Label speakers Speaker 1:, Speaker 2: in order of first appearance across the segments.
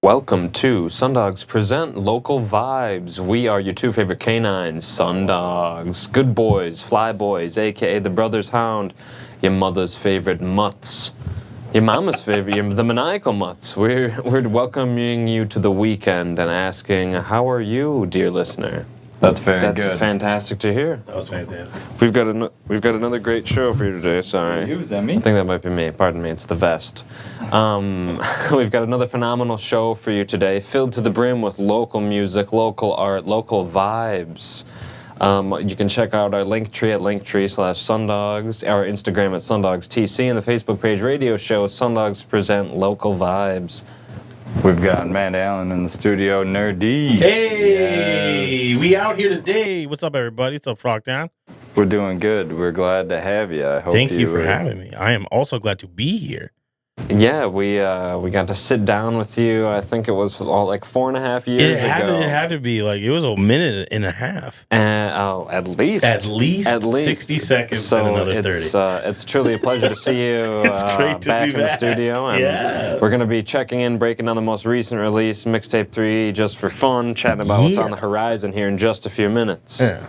Speaker 1: Welcome to SunDogs Present Local Vibes. We are your two favorite canines, SunDogs. Good boys, fly boys, a.k.a. the brother's hound, your mother's favorite mutts, your mama's favorite, the maniacal mutts. We're welcoming you to the weekend and asking, how are you, dear listener?
Speaker 2: That's very good.
Speaker 1: That's fantastic to hear.
Speaker 3: That was fantastic.
Speaker 1: We've got another great show for you today. Sorry.
Speaker 2: You, is that me?
Speaker 1: I think that might be me. Pardon me. It's the vest. We've got another phenomenal show for you today, filled to the brim with local music, local art, local vibes. You can check out our Linktree at Linktree/SunDogs, our Instagram at SunDogsTC, and the Facebook page radio show SunDogs Present Local Vibes.
Speaker 2: We've got Matt Allen in the studio, Nur-D.
Speaker 3: Hey,
Speaker 2: Yes.
Speaker 3: we out here today. What's up, everybody? What's up, Frogtown?
Speaker 2: We're doing good. We're glad to have you. I hope
Speaker 3: Thank you for having me. I am also glad to be here.
Speaker 1: Yeah, we got to sit down with you. I think it was like 4.5 years ago.
Speaker 3: It had to be like, it was a minute and a half.
Speaker 1: At least.
Speaker 3: At least 60 seconds
Speaker 1: so
Speaker 3: and another 30.
Speaker 1: It's truly a pleasure to see you
Speaker 3: It's great to
Speaker 1: back
Speaker 3: be
Speaker 1: in the
Speaker 3: back.
Speaker 1: studio. And
Speaker 3: Yeah.
Speaker 1: we're going to be checking in, breaking down the most recent release, Mixtape 3, just for fun, chatting about what's on the horizon here in just a few minutes.
Speaker 3: Yeah.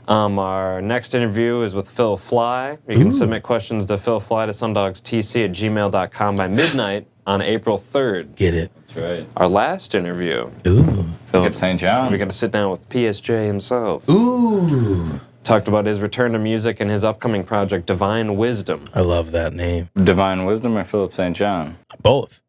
Speaker 1: Our next interview is with Phil Fly. You can submit questions to philfly@sundogstc@gmail.com by midnight on April 3rd.
Speaker 3: Get it.
Speaker 2: That's right.
Speaker 1: Our last interview,
Speaker 3: Ooh.
Speaker 2: Philip St. John.
Speaker 1: we got to sit down with PSJ himself.
Speaker 3: Ooh.
Speaker 1: Talked about his return to music and his upcoming project, Divine Wisdom.
Speaker 3: I love that name.
Speaker 2: Divine Wisdom or Philip St. John?
Speaker 3: Both.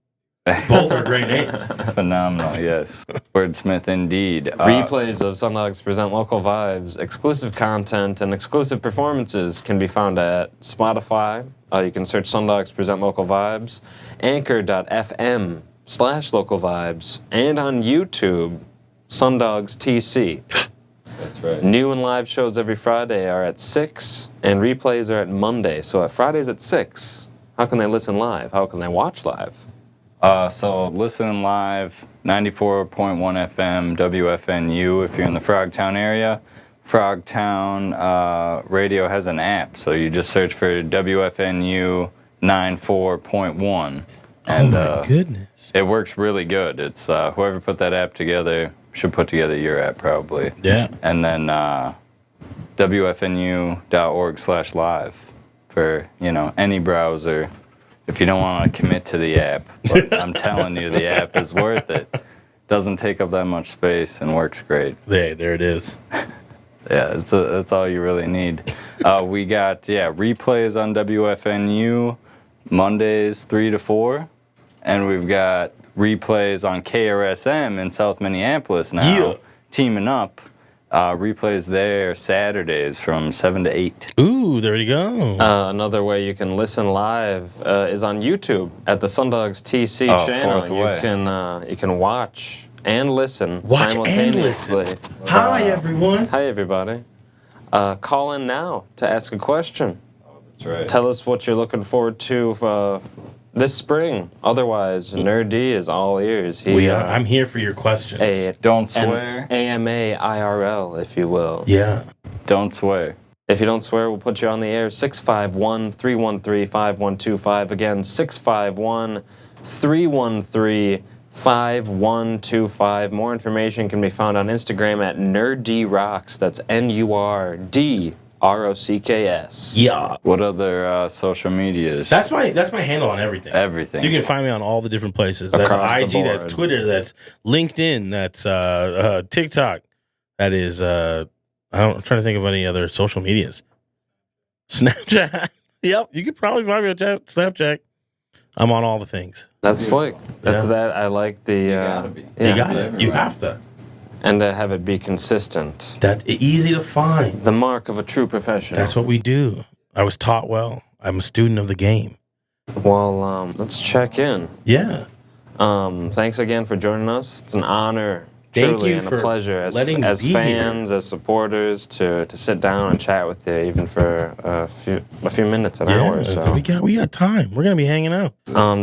Speaker 3: Both are great names.
Speaker 2: Phenomenal, yes. Wordsmith indeed.
Speaker 1: Replays of SunDogs Present Local Vibes, exclusive content, and exclusive performances can be found at Spotify. You can search SunDogs Present Local Vibes, anchor.fm/local vibes, and on YouTube, SunDogs TC.
Speaker 2: That's right.
Speaker 1: New and live shows every Friday are at 6, and replays are at Monday. So at Fridays at 6, how can they listen live? How can they watch live?
Speaker 2: So listen live, 94.1 FM, WFNU if you're in the Frogtown area. Frogtown Radio has an app, so you just search for WFNU 94.1. And,
Speaker 3: Oh, my goodness.
Speaker 2: It works really good. It's whoever put that app together should put together your app probably.
Speaker 3: Yeah.
Speaker 2: And then WFNU.org/live for, any browser. If you don't want to commit to the app, but I'm telling you, the app is worth it. Doesn't take up that much space and works great.
Speaker 3: There it is.
Speaker 2: Yeah, that's all you really need. We got replays on WFNU Mondays 3 to 4, and we've got replays on KRSM in South Minneapolis now.
Speaker 3: Yeah.
Speaker 2: Teaming up. Replays there Saturdays from 7 to 8.
Speaker 3: Ooh, there you go.
Speaker 1: Another way you can listen live is on YouTube at the SunDogs TC channel. You can watch and listen simultaneously.
Speaker 3: Hi, everyone.
Speaker 1: Hi, everybody. Call in now to ask a question.
Speaker 2: That's right.
Speaker 1: Tell us what you're looking forward to this spring. Otherwise, Nur-D is all ears.
Speaker 3: I'm here for your questions.
Speaker 2: Don't swear.
Speaker 1: AMA IRL, if you will.
Speaker 3: Yeah.
Speaker 2: Don't swear.
Speaker 1: If you don't swear, we'll put you on the air. 651-313-5125. Again, 651-313-5125. More information can be found on Instagram at Nur-D Rocks. That's NURDROCKS.
Speaker 3: Yeah.
Speaker 2: What other social medias?
Speaker 3: That's my handle on everything.
Speaker 2: Everything.
Speaker 3: So you can find me on all the different places. That's
Speaker 1: Across the
Speaker 3: IG,
Speaker 1: board.
Speaker 3: that's Twitter, that's LinkedIn, that's TikTok. That is I'm trying to think of any other social medias. Snapchat. Yep, you could probably find me on Snapchat. I'm on all the things.
Speaker 1: That's slick. That's
Speaker 3: Yeah.
Speaker 1: that. I like the...
Speaker 2: You gotta be.
Speaker 3: You got it. You have to.
Speaker 1: And to have it be consistent.
Speaker 3: That's easy to find.
Speaker 1: The mark of a true professional.
Speaker 3: That's what we do. I was taught well. I'm a student of the game.
Speaker 1: Well, let's check in.
Speaker 3: Yeah.
Speaker 1: Thanks again for joining us. It's an honor,
Speaker 3: Thank
Speaker 1: truly,
Speaker 3: you
Speaker 1: and a
Speaker 3: for
Speaker 1: pleasure as
Speaker 3: letting me be
Speaker 1: fans, as supporters, to sit down and chat with you, even for a few minutes, an hour or so.
Speaker 3: We got time. We're gonna be hanging out.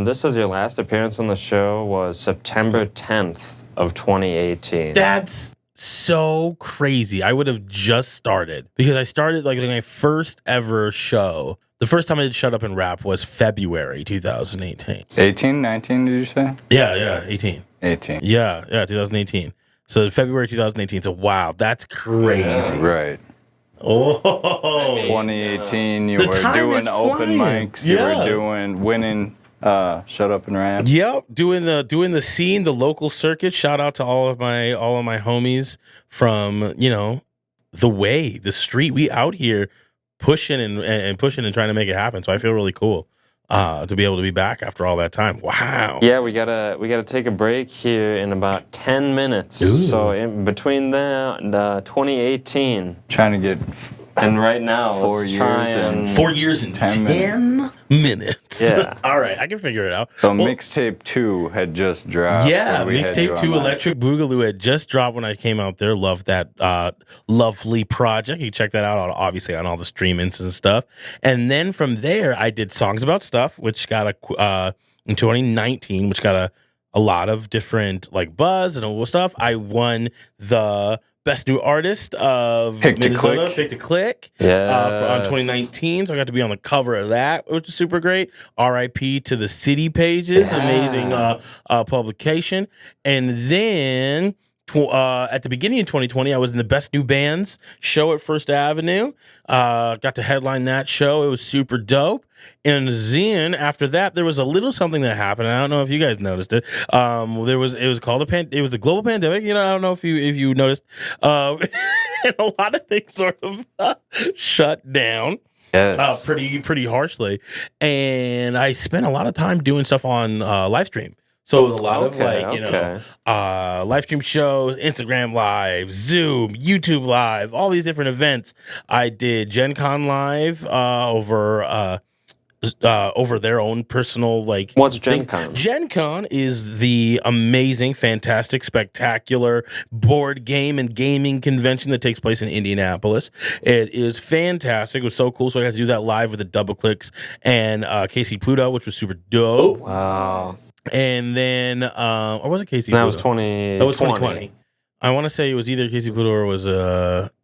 Speaker 1: This is your last appearance on the show. Was September 10th of 2018.
Speaker 3: That's so crazy. I would have just started because I started like my first ever show. The first time I did Shut Up and Rap was February 2018.
Speaker 2: 18, 19, did you say?
Speaker 3: Yeah, 18.
Speaker 2: 18.
Speaker 3: Yeah, 2018. So February 2018. So wow, that's crazy.
Speaker 2: Right.
Speaker 3: Oh,
Speaker 2: 2018, you
Speaker 3: The
Speaker 2: were
Speaker 3: time is
Speaker 2: doing open
Speaker 3: flying.
Speaker 2: mics. You
Speaker 3: Yeah.
Speaker 2: were doing winning Shut Up and Rap.
Speaker 3: Yep, doing the scene, the local circuit. Shout out to all of my homies from the street. We out here pushing and pushing and trying to make it happen. So I feel really cool to be able to be back after all that time. Wow.
Speaker 1: Yeah, we gotta take a break here in about 10 minutes.
Speaker 3: Ooh.
Speaker 1: So in between the 2018
Speaker 2: Trying to get
Speaker 1: and right now,
Speaker 2: 4
Speaker 1: let's
Speaker 2: years
Speaker 1: try
Speaker 2: and-
Speaker 1: and
Speaker 3: 4 years and
Speaker 2: 10
Speaker 3: 10 minutes.
Speaker 1: Yeah.
Speaker 3: All right, I can figure it out.
Speaker 2: So
Speaker 3: Well,
Speaker 2: mixtape 2 had just dropped.
Speaker 3: yeah,
Speaker 2: where we had you
Speaker 3: mixtape
Speaker 2: on
Speaker 3: 2
Speaker 2: last.
Speaker 3: Electric Boogaloo had just dropped when I came out there. Love that lovely project. You can check that out obviously on all the streamings and stuff. And then from there, I did Songs About Stuff, which got in 2019, which got a lot of different like buzz and all stuff. I won the Best New Artist of
Speaker 2: Pick to
Speaker 3: Minnesota,
Speaker 2: Click.
Speaker 3: Pick to Click.
Speaker 1: Yes.
Speaker 3: On 2019, so I got to be on the cover of that, which is super great. RIP to the City Pages,
Speaker 1: Yeah.
Speaker 3: amazing publication. And then at the beginning of 2020, I was in the Best New Bands show at First Avenue. Got to headline that show. It was super dope. And then after that, there was a little something that happened. I don't know if you guys noticed it. It was called it was a global pandemic. I don't know if you noticed. And a lot of things sort of shut down.
Speaker 1: Yes.
Speaker 3: Pretty harshly. And I spent a lot of time doing stuff on live stream. So it was a lot of live stream shows, Instagram Live, Zoom, YouTube Live, all these different events. I did Gen Con Live over their own personal
Speaker 1: What's Gen Con?
Speaker 3: Gen Con is the amazing, fantastic, spectacular board game and gaming convention that takes place in Indianapolis. It is fantastic. It was so cool. So I got to do that live with the Double Clicks and Casey Pluto, which was super dope.
Speaker 1: Wow.
Speaker 3: And then, or was it Casey
Speaker 1: That
Speaker 3: Pluto?
Speaker 1: was 2020.
Speaker 3: That was 2020. I want to say it was either Casey Pluto or it was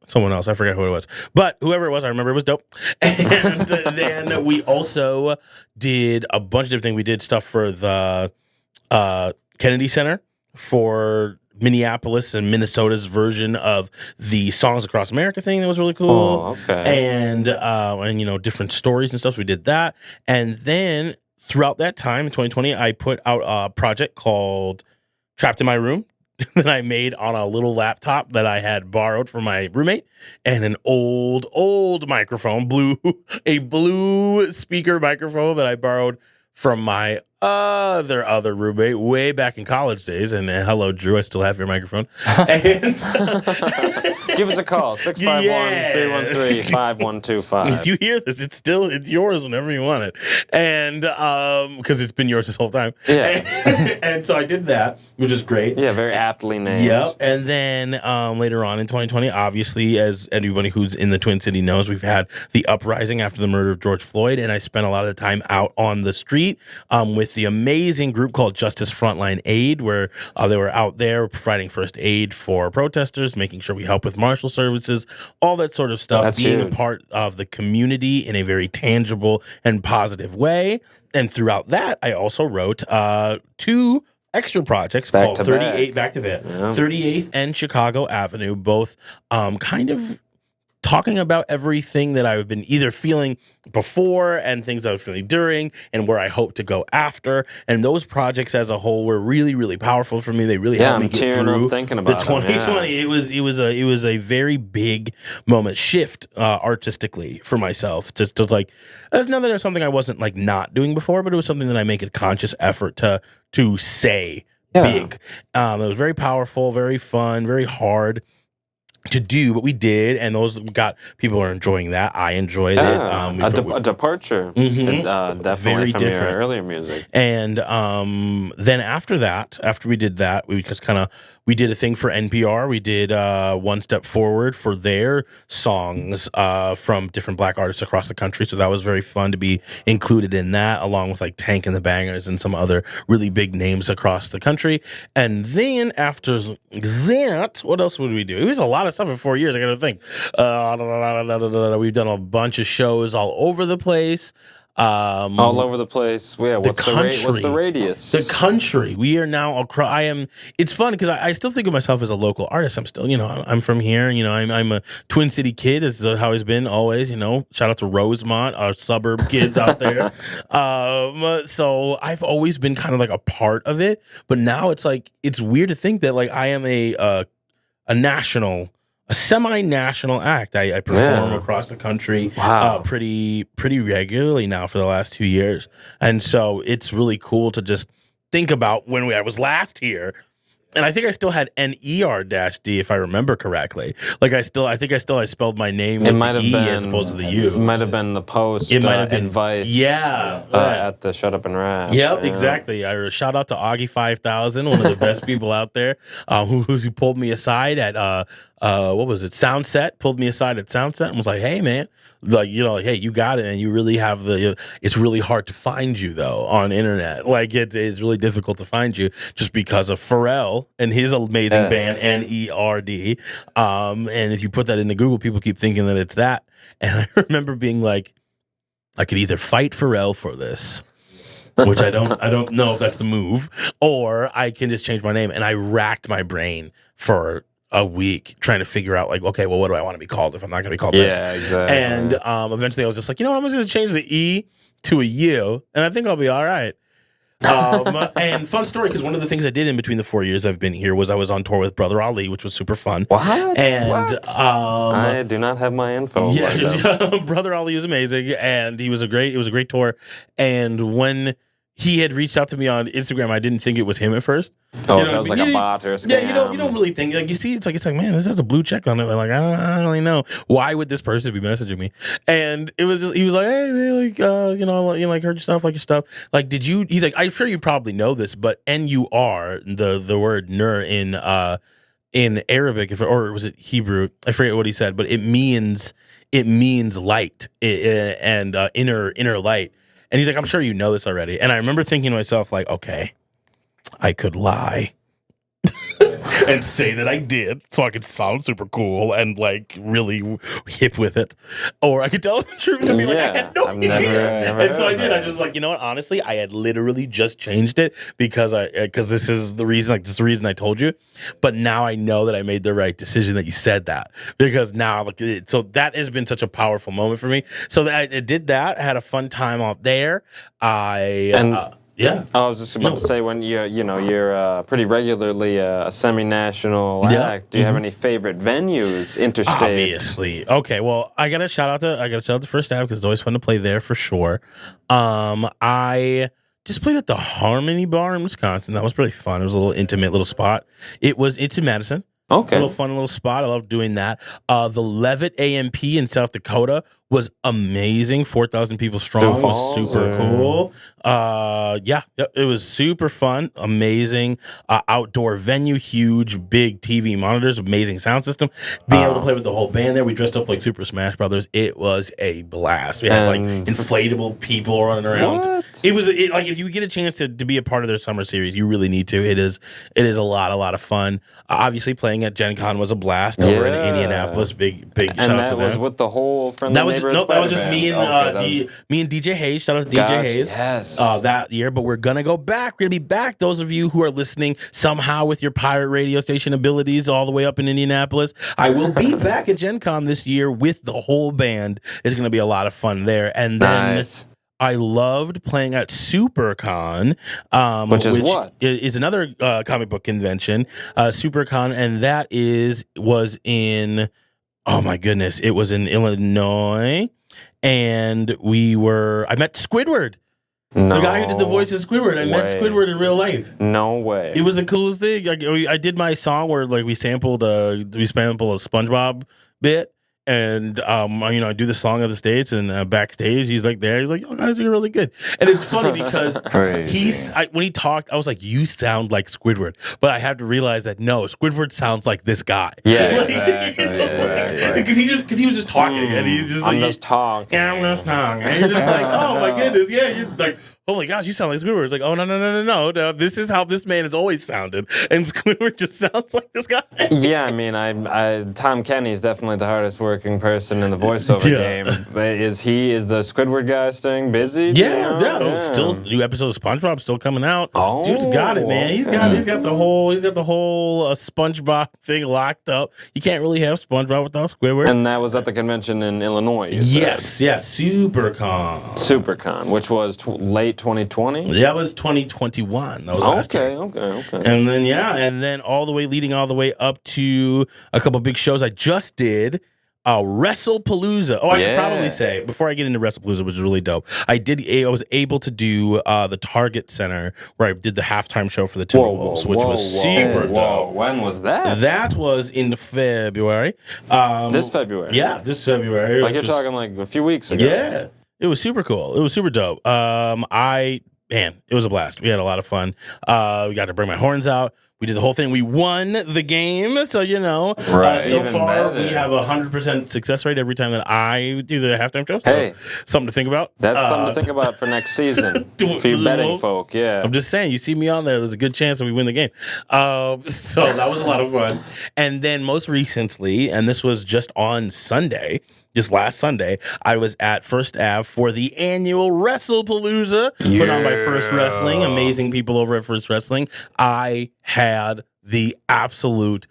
Speaker 3: someone else. I forget who it was. But whoever it was, I remember it was dope. And then we also did a bunch of different things. We did stuff for the Kennedy Center for Minneapolis and Minnesota's version of the Songs Across America thing. That was really cool.
Speaker 1: Oh, okay.
Speaker 3: And different stories and stuff. So we did that. And then throughout that time in 2020, I put out a project called Trapped in My Room that I made on a little laptop that I had borrowed from my roommate, and an old microphone, a blue speaker microphone that I borrowed from my other roommate way back in college days. And hello, Drew, I still have your microphone. And
Speaker 1: Give us a call, 651-313-5125.
Speaker 3: if you hear this, it's yours whenever you want it. And because it's been yours this whole time.
Speaker 1: Yeah.
Speaker 3: And so I did that, which is great.
Speaker 1: Yeah, very aptly named.
Speaker 3: Yep. And then later on in 2020, obviously, as anybody who's in the Twin City knows, we've had the uprising after the murder of George Floyd. And I spent a lot of the time out on the street with the amazing group called Justice Frontline Aid, where they were out there providing first aid for protesters, making sure we help with marshal services, all that sort of stuff.
Speaker 1: That's
Speaker 3: being
Speaker 1: huge.
Speaker 3: a part of the community in a very tangible and positive way. And throughout that, I also wrote 2 extra projects
Speaker 1: Back
Speaker 3: called
Speaker 1: to
Speaker 3: 38 back to back,
Speaker 1: Yeah.
Speaker 3: 38th and Chicago Avenue, both kind of talking about everything that I've been either feeling before and things I was feeling during and where I hope to go after. And those projects as a whole were really, really powerful for me. They really helped me
Speaker 1: I'm
Speaker 3: get
Speaker 1: tearing
Speaker 3: through
Speaker 1: up thinking about
Speaker 3: the
Speaker 1: them,
Speaker 3: 2020.
Speaker 1: yeah.
Speaker 3: It was a very big moment shift artistically for myself. Just to that's another something I wasn't not doing before, but it was something that I make a conscious effort to say big. It was very powerful, very fun, very hard to do, but we did, and people are enjoying that. I enjoyed it.
Speaker 1: A departure, definitely
Speaker 3: Very
Speaker 1: from
Speaker 3: different.
Speaker 1: your earlier music.
Speaker 3: And then after we did that, we just we did a thing for NPR. We did One Step Forward for their songs from different Black artists across the country. So that was very fun to be included in that, along with Tank and the Bangers and some other really big names across the country. And then after that, what else would we do? It was a lot of stuff in 4 years. I got to think. We've done a bunch of shows all over the place.
Speaker 1: All over the place. Yeah, what's the radius?
Speaker 3: The country. We are now across. It's fun because I still think of myself as a local artist. I'm still, I'm from here. I'm a Twin City kid. This is how it's been always. Shout out to Rosemont, our suburb kids out there. So I've always been kind of like a part of it, but now it's like it's weird to think that like I am a semi-national act. I perform across the country pretty regularly now for the last 2 years. And so it's really cool to just think about when I was last here. And I think I still had N-E-R-D if I remember correctly. Like I spelled my name with the E as opposed to the U.
Speaker 1: It might have been the post advice.
Speaker 3: Yeah.
Speaker 1: At the Shut Up and Rap.
Speaker 3: Yep, exactly. I shout out to Augie 5000, one of the best people out there, who pulled me aside at what was it? Soundset pulled me aside at Soundset and was like, "Hey, man, like hey, you got it, and you really have it's really hard to find you though on internet. Like it is really difficult to find you just because of Pharrell and his amazing band N-E-R-D. And if you put that into Google, people keep thinking that it's that. And I remember being like, I could either fight Pharrell for this." Which I don't know if that's the move, or I can just change my name. And I racked my brain for a week trying to figure out like, okay, well, what do I want to be called if I'm not going to be called this?
Speaker 1: Yeah, exactly.
Speaker 3: And eventually I was just like, I'm just going to change the E to a U, and I think I'll be all right. And fun story, because one of the things I did in between the 4 years I've been here was I was on tour with Brother Ali, which was super fun.
Speaker 1: What?
Speaker 3: And
Speaker 1: what? I do not have my info.
Speaker 3: Yeah, Brother Ali was amazing, and it was a great tour. And when he had reached out to me on Instagram, I didn't think it was him at first.
Speaker 1: Oh, that was like a bot or a scam.
Speaker 3: Yeah, you don't really think, like, you see, it's like, man, this has a blue check on it. I'm like, I don't really know. Why would this person be messaging me? And it was just, he was like, hey, man, like, like, heard your stuff, like your stuff. Like, he's like, I'm sure you probably know this, but N-U-R, the word Nur in Arabic, or was it Hebrew? I forget what he said, but it means light and inner light. And he's like, I'm sure you know this already. And I remember thinking to myself, like, okay, I could lie and say that I did so I could sound super cool and, like, really hip with it. Or I could tell the truth and be like, I had no idea. And so I did. I just like, you know what? Honestly, I had literally just changed it because this is the reason, like, this is the reason I told you. But now I know that I made the right decision that you said that, because now, like, so that has been such a powerful moment for me. So I did that. I had a fun time out there. Yeah.
Speaker 1: I was just about to say, when you're pretty regularly a semi-national act. Do you have any favorite venues, interstate?
Speaker 3: Obviously. Okay. Well, I gotta shout out to First Ave because it's always fun to play there for sure. I just played at the Harmony Bar in Wisconsin. That was pretty fun. It was a little intimate little spot. It's in Madison.
Speaker 1: Okay.
Speaker 3: A little fun little spot. I love doing that. The Levitt AMP in South Dakota was amazing. 4,000 people strong. It was super cool. It was super fun. Amazing. Outdoor venue, huge, big TV monitors, amazing sound system. Being able to play with the whole band there. We dressed up like Super Smash Brothers. It was a blast. We had like inflatable people running around.
Speaker 1: What?
Speaker 3: It was like, if you get a chance to be a part of their summer series, you really need to. It is a lot of fun. Obviously, playing at Gen Con was a blast over in Indianapolis. Big shout out to them.
Speaker 1: And that was with the whole Friendly Neighborhood
Speaker 3: that was just me and DJ Hayes. Shout out to DJ Hayes.
Speaker 1: Yes.
Speaker 3: That year, but we're gonna go back. We're gonna be back. Those of you who are listening somehow with your pirate radio station abilities all the way up in Indianapolis, I will be back at Gen Con this year with the whole band. It's gonna be a lot of fun there. And then I loved playing at SuperCon, which is another comic book convention. SuperCon, and that was in, oh my goodness, it was in Illinois, and I met Squidward.
Speaker 1: No,
Speaker 3: the guy who did the voice of Squidward. I met Squidward in real life.
Speaker 1: No way.
Speaker 3: It was the coolest thing. I did my song where, like, we sampled a SpongeBob bit. And I do the song of the stage, and backstage he's like there. He's like, "You guys are really good." And it's funny because when he talked, I was like, "You sound like Squidward," but I had to realize that no, Squidward sounds like this guy.
Speaker 1: Yeah,
Speaker 3: exactly. Because he was just talking, and he's just
Speaker 1: I'm just talking.
Speaker 3: Yeah, I'm just talking. And you're just like, "Oh my goodness, yeah." You're like, oh my gosh, you sound like Squidward. It's like, oh, no. This is how this man has always sounded. And Squidward just sounds like this guy.
Speaker 1: Yeah, I mean, Tom Kenny is definitely the hardest working person in the voiceover game. Is the Squidward guy staying busy?
Speaker 3: Yeah. Still, new episode of SpongeBob still coming out.
Speaker 1: Oh,
Speaker 3: Dude's got it, man. He's got the whole SpongeBob thing locked up. You can't really have SpongeBob without Squidward.
Speaker 1: And that was at the convention in Illinois.
Speaker 3: Yes, SuperCon,
Speaker 1: which was late 2020.
Speaker 3: That was 2021. That was last year.
Speaker 1: Okay.
Speaker 3: And then all the way up to a couple big shows I just did. WrestlePalooza. I should probably say before I get into WrestlePalooza, which is really dope. I was able to do the Target Center where I did the halftime show for the Timberwolves, which was super dope.
Speaker 1: When was that?
Speaker 3: That was in February.
Speaker 1: This February.
Speaker 3: Yeah, this February.
Speaker 1: Like you're talking like a few weeks ago.
Speaker 3: Yeah, it was super cool. It was super dope. It was a blast. We had a lot of fun. We got to bring my horns out. We did the whole thing. We won the game, so
Speaker 1: Right.
Speaker 3: So
Speaker 1: Even
Speaker 3: far,
Speaker 1: better.
Speaker 3: we have 100% success rate every time that I do the halftime show. So
Speaker 1: Hey,
Speaker 3: something to think about.
Speaker 1: That's something to think about for next season. For you betting folk, yeah.
Speaker 3: I'm just saying, you see me on there, there's a good chance that we win the game. So that was a lot of fun. And then most recently, and this was just on Sunday, this last Sunday, I was at First Ave for the annual WrestlePalooza put on by First Wrestling. Amazing people over at First Wrestling. I had the absolute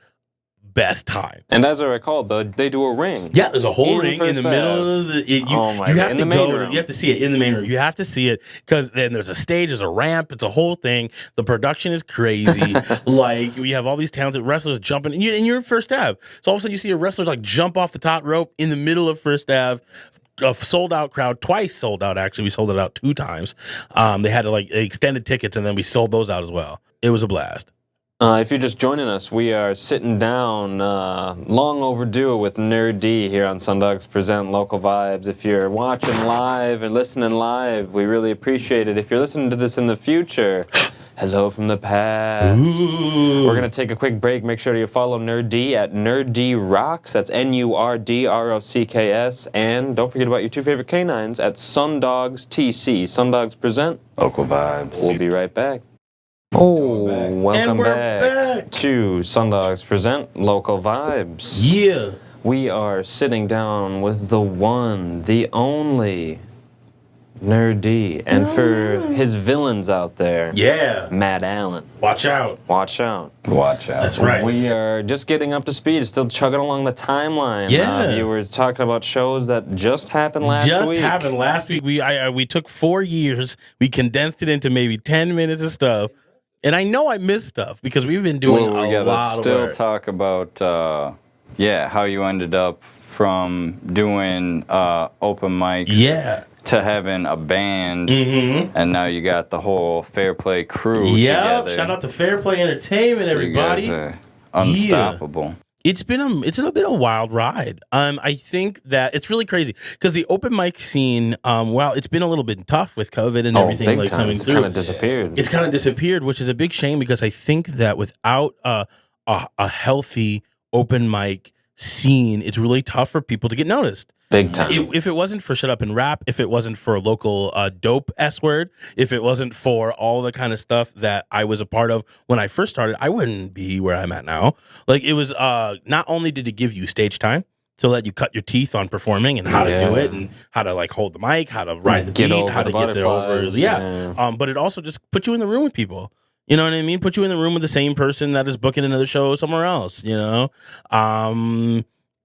Speaker 3: best time.
Speaker 1: And as I recall, they do a ring.
Speaker 3: Yeah, there's a whole ring in
Speaker 1: First
Speaker 3: the middle of the. You have to go. You have to see it in the main room. You have to see it because then there's a stage, there's a ramp, it's a whole thing. The production is crazy. Like we have all these talented wrestlers jumping, and you're in First Ave. So all of a sudden you see a wrestler like jump off the top rope in the middle of First Ave. A sold out crowd, twice sold out actually. We sold it out 2 times. They had like extended tickets, and then we sold those out as well. It was a blast.
Speaker 1: If you're just joining us, we are sitting down, long overdue, with Nur-D here on SunDogs Present Local Vibes. If you're watching live and listening live, we really appreciate it. If you're listening to this in the future, hello from the past.
Speaker 3: Ooh.
Speaker 1: We're going to take a quick break. Make sure you follow Nur-D at Nur-D Rocks. That's NURDROCKS. And don't forget about your 2 favorite canines at SunDogs TC. SunDogs Present
Speaker 2: Local Vibes.
Speaker 1: We'll be right back. Oh, welcome
Speaker 3: And we're back
Speaker 1: to SunDogs Present Local Vibes.
Speaker 3: Yeah.
Speaker 1: We are sitting down with the one, the only Nur-D. And for his villains out there,
Speaker 3: Yeah.
Speaker 1: Matt Allen.
Speaker 3: Watch out.
Speaker 1: Watch out.
Speaker 2: Watch out.
Speaker 3: That's right.
Speaker 1: We are just getting up to speed, still chugging along the timeline.
Speaker 3: Yeah.
Speaker 1: You were talking about shows that just happened last week.
Speaker 3: Happened last week. We took 4 years. We condensed it into maybe 10 minutes of stuff. And I know I missed stuff because we've been doing
Speaker 2: we
Speaker 3: a
Speaker 2: gotta
Speaker 3: lot of
Speaker 2: still
Speaker 3: work.
Speaker 2: talk about how you ended up from doing open mics to having a band, and now you got the whole Fair Play crew together.
Speaker 3: Shout out to Fair Play Entertainment,
Speaker 2: So
Speaker 3: everybody.
Speaker 2: you guys are unstoppable.
Speaker 3: It's been a wild ride. I think that it's really crazy because the open mic scene, while it's been a little bit tough with COVID and everything
Speaker 1: big
Speaker 3: like
Speaker 1: time.
Speaker 3: coming
Speaker 1: It's
Speaker 3: through,
Speaker 1: kind of disappeared.
Speaker 3: It's kind of disappeared, which is a big shame because I think that without a healthy open mic scene, it's really tough for people to get noticed.
Speaker 1: Big time.
Speaker 3: If it wasn't for Shut Up and Rap, if it wasn't for local dope S-word, if it wasn't for all the kind of stuff that I was a part of when I first started, I wouldn't be where I'm at now. Like it was not only did it give you stage time to let you cut your teeth on performing and how to do it and how to like hold the mic, how to ride the beat, how to get there over. But it also just put you in the room with people. You know what I mean? Put you in the room with the same person that is booking another show somewhere else, you know?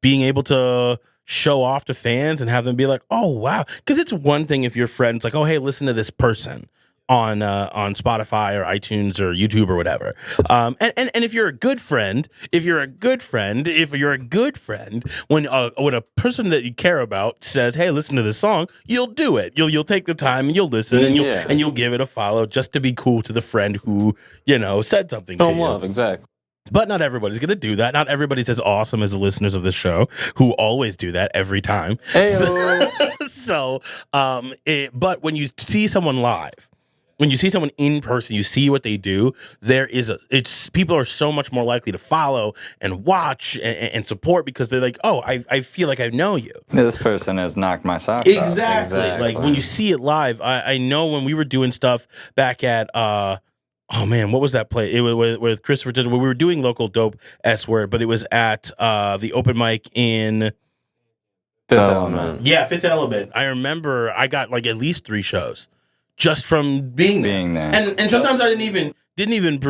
Speaker 3: Being able to show off to fans and have them be like, oh, wow. Because it's one thing if your friend's like, oh, hey, listen to this person on Spotify or iTunes or YouTube or whatever. And if you're a good friend, when a person that you care about says, hey, listen to this song, you'll do it. You'll take the time and you'll listen and you'll give it a follow just to be cool to the friend who, said something to you.
Speaker 1: Love, exactly.
Speaker 3: But not everybody's going to do that. Not everybody's as awesome as the listeners of this show who always do that every time.
Speaker 1: Hey-o.
Speaker 3: But when you see someone live when you see someone in person, you see what they do. People are so much more likely to follow and watch and support because they're like, oh, I feel like I know you.
Speaker 2: Yeah, this person has knocked my socks
Speaker 3: Exactly.
Speaker 2: off.
Speaker 3: Like when you see it live, I know when we were doing stuff back at oh man, what was that play? It was with Christopher. We were doing local dope S word, but it was at the open mic in
Speaker 2: Fifth Element.
Speaker 3: Yeah, Fifth Element. I remember I got like at least 3 shows just from being there. And sometimes I didn't even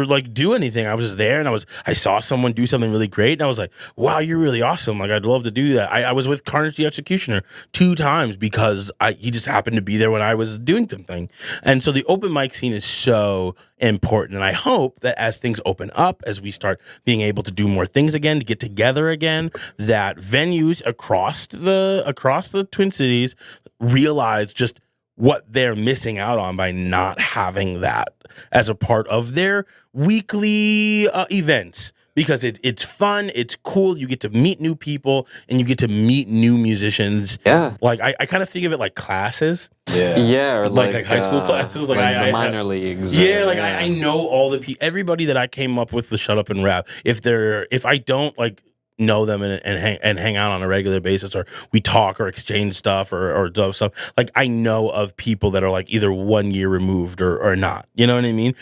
Speaker 3: like do anything. I was just there and I saw someone do something really great and I was like, wow, you're really awesome. Like I'd love to do that. I was with Carnage the Executioner 2 times because he just happened to be there when I was doing something. And so the open mic scene is so important. And I hope that as things open up, as we start being able to do more things again, to get together again, that venues across the Twin Cities realize just what they're missing out on by not having that as a part of their weekly events. Because it's fun, it's cool, you get to meet new people, and you get to meet new musicians.
Speaker 1: Yeah.
Speaker 3: Like, I kind of think of it like classes.
Speaker 2: Yeah.
Speaker 1: Yeah, or
Speaker 3: like high school classes. Like
Speaker 1: the minor leagues.
Speaker 3: Yeah, like I know all the people, everybody that I came up with Shut Up and Rap. If I don't like know them and hang out on a regular basis, or we talk or exchange stuff or do stuff, like I know of people that are like either 1 year removed or not. You know what I mean?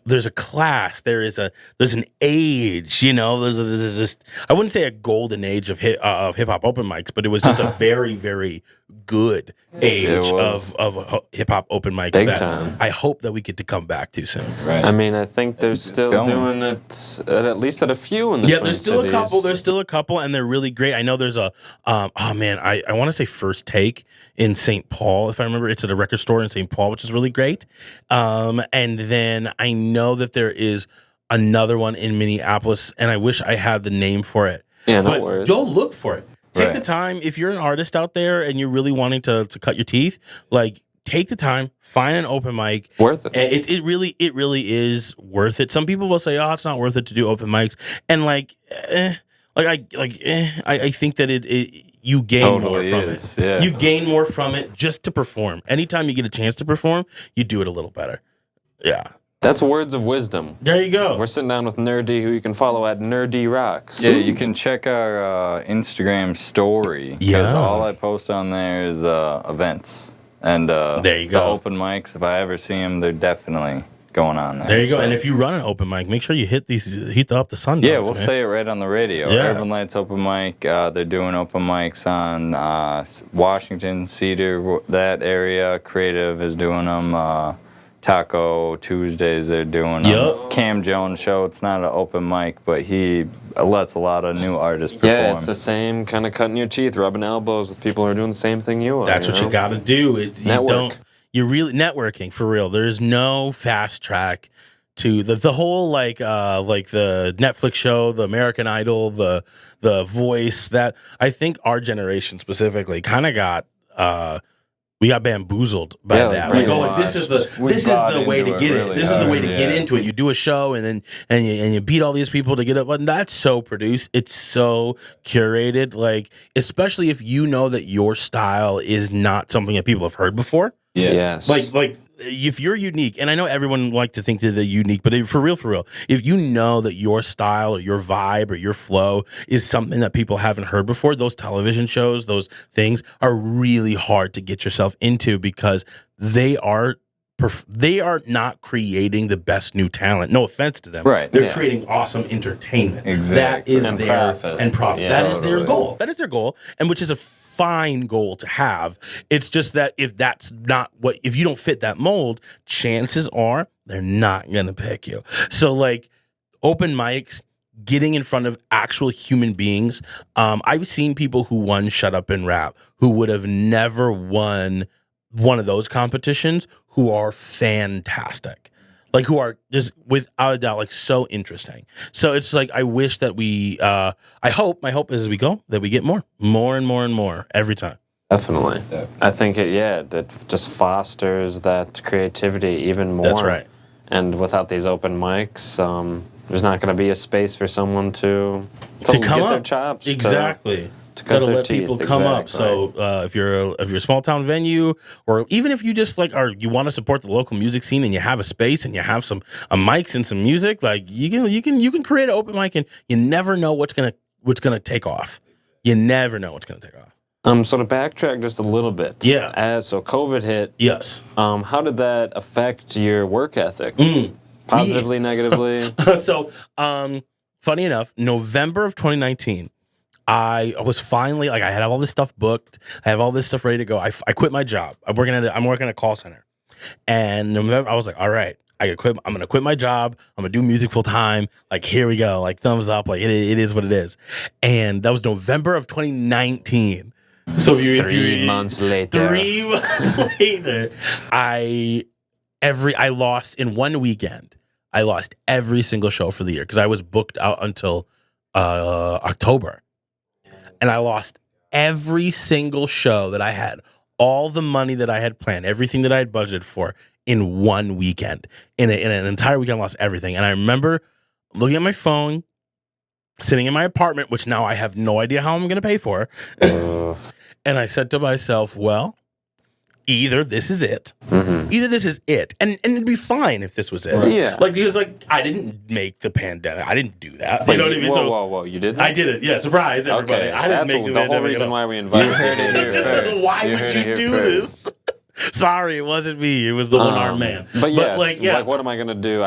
Speaker 3: There's a class, there's an age, you know, there's this, I wouldn't say a golden age of hip hop open mics, but it was just a very, very good age of hip hop open mics.
Speaker 1: Big time.
Speaker 3: I hope that we get to come back to soon.
Speaker 2: Right.
Speaker 1: I mean, I think they're still doing it at least at a few in the Twin
Speaker 3: there's still
Speaker 1: Cities.
Speaker 3: a couple. There's still a couple, and they're really great. I know there's a I want to say First Take in St. Paul, if I remember. It's at a record store in St. Paul, which is really great. And then I know that there is another one in Minneapolis, and I wish I had the name for it.
Speaker 1: Yeah, no
Speaker 3: but
Speaker 1: worries.
Speaker 3: Go look for it. Take
Speaker 2: Right.
Speaker 3: the time. If you're an artist out there and you're really wanting to cut your teeth, like take the time, find an open mic.
Speaker 1: Worth it.
Speaker 3: It really is worth it. Some people will say, "Oh, it's not worth it to do open mics," and I think that you gain more from it.
Speaker 2: Yeah.
Speaker 3: You gain more from it just to perform. Anytime you get a chance to perform, you do it a little better. Yeah.
Speaker 1: That's words of wisdom.
Speaker 3: There you go.
Speaker 1: We're sitting down with Nur-D, who you can follow at Nur-D Rocks.
Speaker 2: Yeah, you can check our Instagram story.
Speaker 3: Yeah.
Speaker 2: All I post on there is events. And
Speaker 3: there you go.
Speaker 2: The open mics, if I ever see them, they're definitely going on there.
Speaker 3: There you go.
Speaker 2: So-
Speaker 3: And if you run an open mic, make sure you hit up the SunDogs.
Speaker 2: Yeah, we'll
Speaker 3: man.
Speaker 2: say it right on the radio.
Speaker 3: Yeah.
Speaker 2: Urban Lights open mic. They're doing open mics on Washington, Cedar, that area. Creative is doing them. Taco Tuesdays, they're doing
Speaker 3: Yup.
Speaker 2: Cam Jones show. It's not an open mic, but he lets a lot of new artists perform.
Speaker 1: Yeah, it's the same kind of cutting your teeth, rubbing elbows with people who are doing the same thing you are.
Speaker 3: That's what you got to do.
Speaker 1: Network.
Speaker 3: You're really networking for real. There's no fast track to the whole like the Netflix show, the American Idol, the Voice. That I think our generation specifically kind of got. We got bamboozled by that. Like, this is the way to get it. This is the way to get into it. You do a show and you beat all these people to get up. But that's so produced. It's so curated. Like, especially if you know that your style is not something that people have heard before.
Speaker 2: Yeah.
Speaker 1: Yes.
Speaker 3: Like if you're unique, and I know everyone like to think that they're unique, but for real, if you know that your style or your vibe or your flow is something that people haven't heard before, those television shows, those things are really hard to get yourself into because they are not creating the best new talent. No offense to them.
Speaker 2: Right.
Speaker 3: They're
Speaker 1: Yeah.
Speaker 3: creating awesome entertainment.
Speaker 2: Exactly.
Speaker 3: That is
Speaker 1: And
Speaker 3: their
Speaker 1: profit.
Speaker 3: and profit.
Speaker 1: Yeah,
Speaker 3: that is their
Speaker 2: totally.
Speaker 3: goal. That is their goal, and which is a fine goal to have. It's just that if you don't fit that mold, chances are they're not gonna pick you. So like open mics, getting in front of actual human beings. I've seen people who won Shut Up and Rap who would have never won one of those competitions who are fantastic. Like who are just without a doubt like so interesting. So it's like I wish that my hope is as we go that we get more and more every time.
Speaker 1: Definitely. I think it just fosters that creativity even more.
Speaker 3: That's right.
Speaker 1: And without these open mics, there's not going to be a space for someone to
Speaker 3: To come
Speaker 1: get their
Speaker 3: up.
Speaker 1: chops.
Speaker 3: Exactly.
Speaker 1: To cut
Speaker 3: Gotta
Speaker 1: their
Speaker 3: let
Speaker 1: teeth,
Speaker 3: people come up.
Speaker 1: exactly.
Speaker 3: So if you're a small town venue, or even if you just like you want to support the local music scene and you have a space and you have some mics and some music, like you can create an open mic, and you never know what's gonna take off. You never know what's gonna take off.
Speaker 1: So to backtrack just a little bit.
Speaker 3: Yeah.
Speaker 1: So COVID hit.
Speaker 3: Yes.
Speaker 1: How did that affect your work ethic? Positively, negatively?
Speaker 3: So, funny enough, November of 2019, I was finally like, I had all this stuff booked. I have all this stuff ready to go. I quit my job. I'm working at a call center. And November, I was like, all right, I'm going to quit my job. I'm going to do music full time. Like, here we go. Like, thumbs up. Like, it is what it is. And that was November of 2019. So
Speaker 1: 3 months later.
Speaker 3: 3 months later, I lost in one weekend. I lost every single show for the year because I was booked out until October. And I lost every single show that I had, all the money that I had planned, everything that I had budgeted for in one weekend. In an entire weekend, I lost everything. And I remember looking at my phone, sitting in my apartment, which now I have no idea how I'm going to pay for. And I said to myself, well, either this is it. Either this is it. And it'd be fine if this was it.
Speaker 1: Right. Yeah.
Speaker 3: Like, because like I didn't make the pandemic. I didn't do that.
Speaker 1: Wait,
Speaker 3: You know what I mean?
Speaker 1: whoa, you didn't?
Speaker 3: I did it. Yeah, surprise everybody.
Speaker 1: Okay,
Speaker 3: I didn't
Speaker 1: that's
Speaker 3: make the
Speaker 1: the whole
Speaker 3: pandemic
Speaker 1: reason
Speaker 3: at all.
Speaker 1: why we invited you.
Speaker 2: heard it here first.
Speaker 3: Why
Speaker 2: You
Speaker 3: would
Speaker 2: heard it
Speaker 3: you
Speaker 2: here
Speaker 3: do
Speaker 2: first.
Speaker 3: this? Sorry, it wasn't me. It was the one-armed man.
Speaker 1: But yes,
Speaker 3: like,
Speaker 1: what am I gonna do?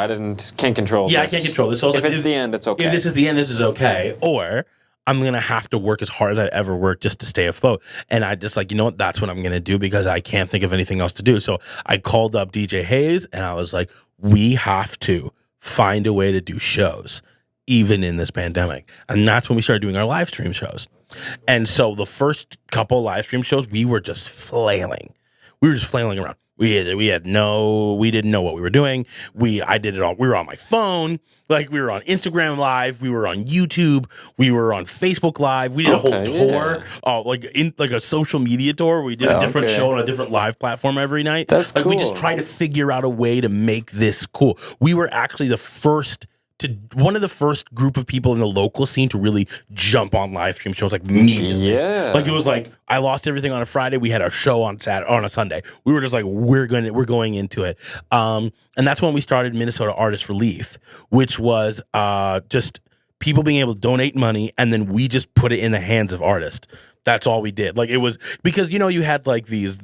Speaker 1: Can't control
Speaker 3: Yeah,
Speaker 1: this.
Speaker 3: I can't control this. So
Speaker 1: If it's the end, it's okay.
Speaker 3: If this is the end, this is okay. Or I'm going to have to work as hard as I ever worked just to stay afloat. And I just like, you know what? That's what I'm going to do because I can't think of anything else to do. So I called up DJ Hayes and I was like, we have to find a way to do shows even in this pandemic. And that's when we started doing our live stream shows. And so the first couple live stream shows, we were just flailing. We were just flailing around. We didn't know what we were doing. I did it all. We were on my phone. Like we were on Instagram Live. We were on YouTube. We were on Facebook Live. We did a whole tour, like a social media tour. We did a different show on a different live platform every night.
Speaker 1: That's
Speaker 3: cool. We just
Speaker 1: cool.
Speaker 3: tried to figure out a way to make this cool. We were actually one of the first group of people in the local scene to really jump on live stream shows like immediately.
Speaker 1: Yeah.
Speaker 3: Like it was like I lost everything on a Friday. We had our show on a Sunday. We were just like we're going into it. And that's when we started Minnesota Artist Relief, which was just people being able to donate money and then we just put it in the hands of artists. That's all we did. Like it was because you had like these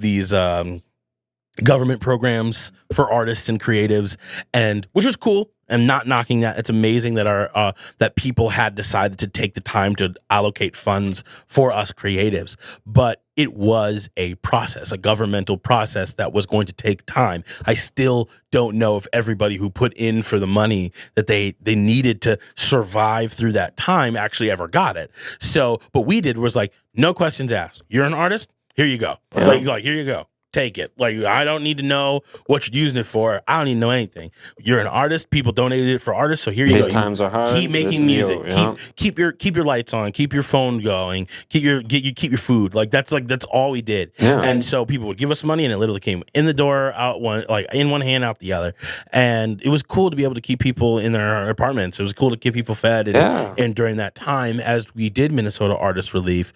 Speaker 3: government programs for artists and creatives, and which was cool. I'm not knocking that. It's amazing that that people had decided to take the time to allocate funds for us creatives. But it was a process, a governmental process that was going to take time. I still don't know if everybody who put in for the money that they needed to survive through that time actually ever got it. So, what we did was like, no questions asked. You're an artist? Here you go.
Speaker 1: Yeah.
Speaker 3: Like here you go. Take it. Like, I don't need to know what you're using it for. I don't need to know anything. You're an artist. People donated it for artists. So here you go.
Speaker 1: These times are hard.
Speaker 3: Keep making music. Keep your lights on. Keep your phone going. Keep your food. Like that's all we did.
Speaker 1: Yeah.
Speaker 3: And so people would give us money, and it literally came in the door, out one, like in one hand, out the other. And it was cool to be able to keep people in their apartments. It was cool to keep people fed. And during that time, as we did Minnesota Artist Relief,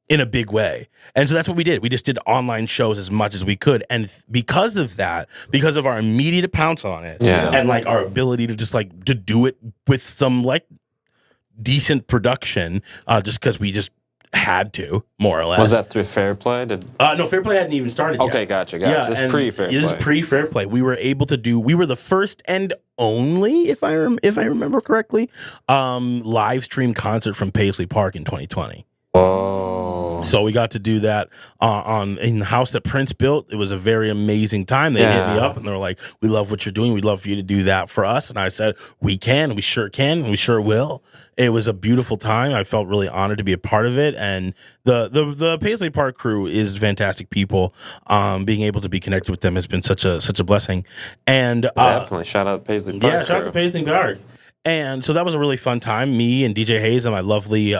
Speaker 3: in a big way. And so that's what we did. We just did online shows as much as we could. And because of that, because of our immediate pounce on it, and like our ability to just like to do it with some like decent production, just because we just had to, more or less.
Speaker 1: Was that through Fair Play?
Speaker 3: No, Fair Play hadn't even started yet.
Speaker 1: Okay, gotcha.
Speaker 3: Yeah,
Speaker 1: This is pre-Fair Play.
Speaker 3: This is pre-Fair Play. We were able to do, we were the first and only, if I remember correctly, live stream concert from Paisley Park in 2020.
Speaker 1: Whoa.
Speaker 3: So we got to do that in the house that Prince built. It was a very amazing time. They hit me up and they were like, "We love what you're doing. We'd love for you to do that for us." And I said, "We can. We sure can. And we sure will." It was a beautiful time. I felt really honored to be a part of it. And the Paisley Park crew is fantastic people. Being able to be connected with them has been such a blessing. And
Speaker 1: Definitely shout out Paisley Park.
Speaker 3: Yeah, shout out to Paisley Park. And so that was a really fun time. Me and DJ Hayes and my lovely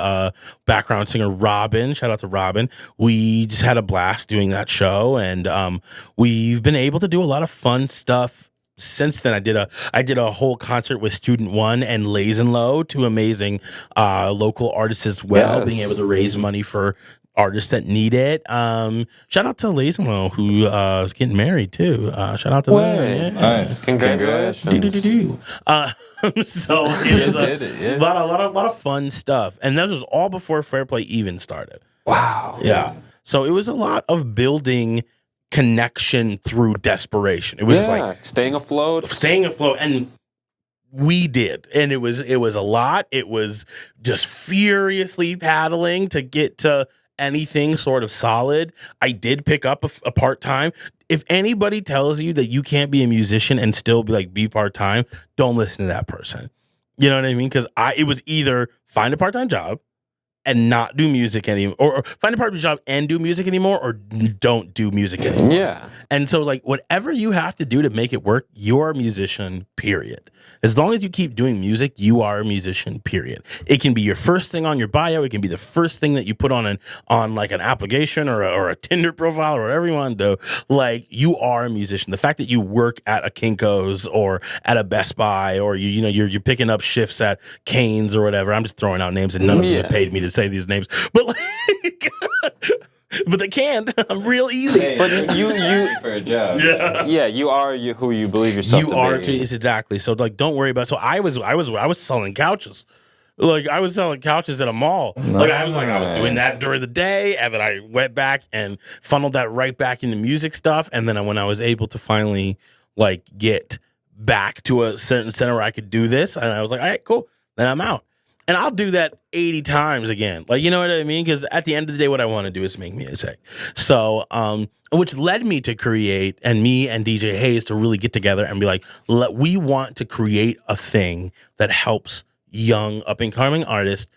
Speaker 3: background singer Robin, shout out to Robin. We just had a blast doing that show, and we've been able to do a lot of fun stuff since then, I did a whole concert with Student One and Lays and Low, two amazing local artists as well,
Speaker 1: Yes.
Speaker 3: being able to raise money for artists that need it. Shout out to Lays and Low, who is getting married too. Shout out to
Speaker 1: Way.
Speaker 3: them. Yeah.
Speaker 2: Nice.
Speaker 1: Congratulations.
Speaker 3: Do-do-do-do. So it was
Speaker 2: did it, yeah.
Speaker 3: a lot of fun stuff, and that was all before Fair Play even started.
Speaker 1: Wow.
Speaker 3: Yeah. So it was a lot of building connection through desperation. It was like
Speaker 1: staying afloat.
Speaker 3: and we did, and it was a lot. It was just furiously paddling to get to anything sort of solid. I did pick up a part-time. If anybody tells you that you can't be a musician and still be part-time, don't listen to that person. You know what I mean? Because it was either find a part-time job and not do music anymore, or find a part-time job and do music anymore, or don't do music anymore.
Speaker 1: Yeah.
Speaker 3: And so, whatever you have to do to make it work, you're a musician, period. As long as you keep doing music, you are a musician, period. It can be your first thing on your bio. It can be the first thing that you put on an application or a Tinder profile or whatever you want to do. You are a musician. The fact that you work at a Kinko's or at a Best Buy, or you're picking up shifts at Cane's or whatever. I'm just throwing out names, and none of them have paid me to say these names. But but they can. I'm real easy.
Speaker 2: Hey,
Speaker 1: But you
Speaker 2: for a job.
Speaker 1: yeah, you are who you believe yourself
Speaker 3: You
Speaker 1: to
Speaker 3: are
Speaker 1: be.
Speaker 3: exactly. So don't worry about it. So I was selling couches. I was selling couches at a mall. I was doing that during the day, and then I went back and funneled that right back into music stuff. And then when I was able to finally get back to a certain center where I could do this, and I was like, all right, cool. Then I'm out. And I'll do that 80 times again. You know what I mean? Because at the end of the day, what I want to do is make music. So, which led me to create, and me and DJ Hayes to really get together and be like, we want to create a thing that helps young up-and-coming artists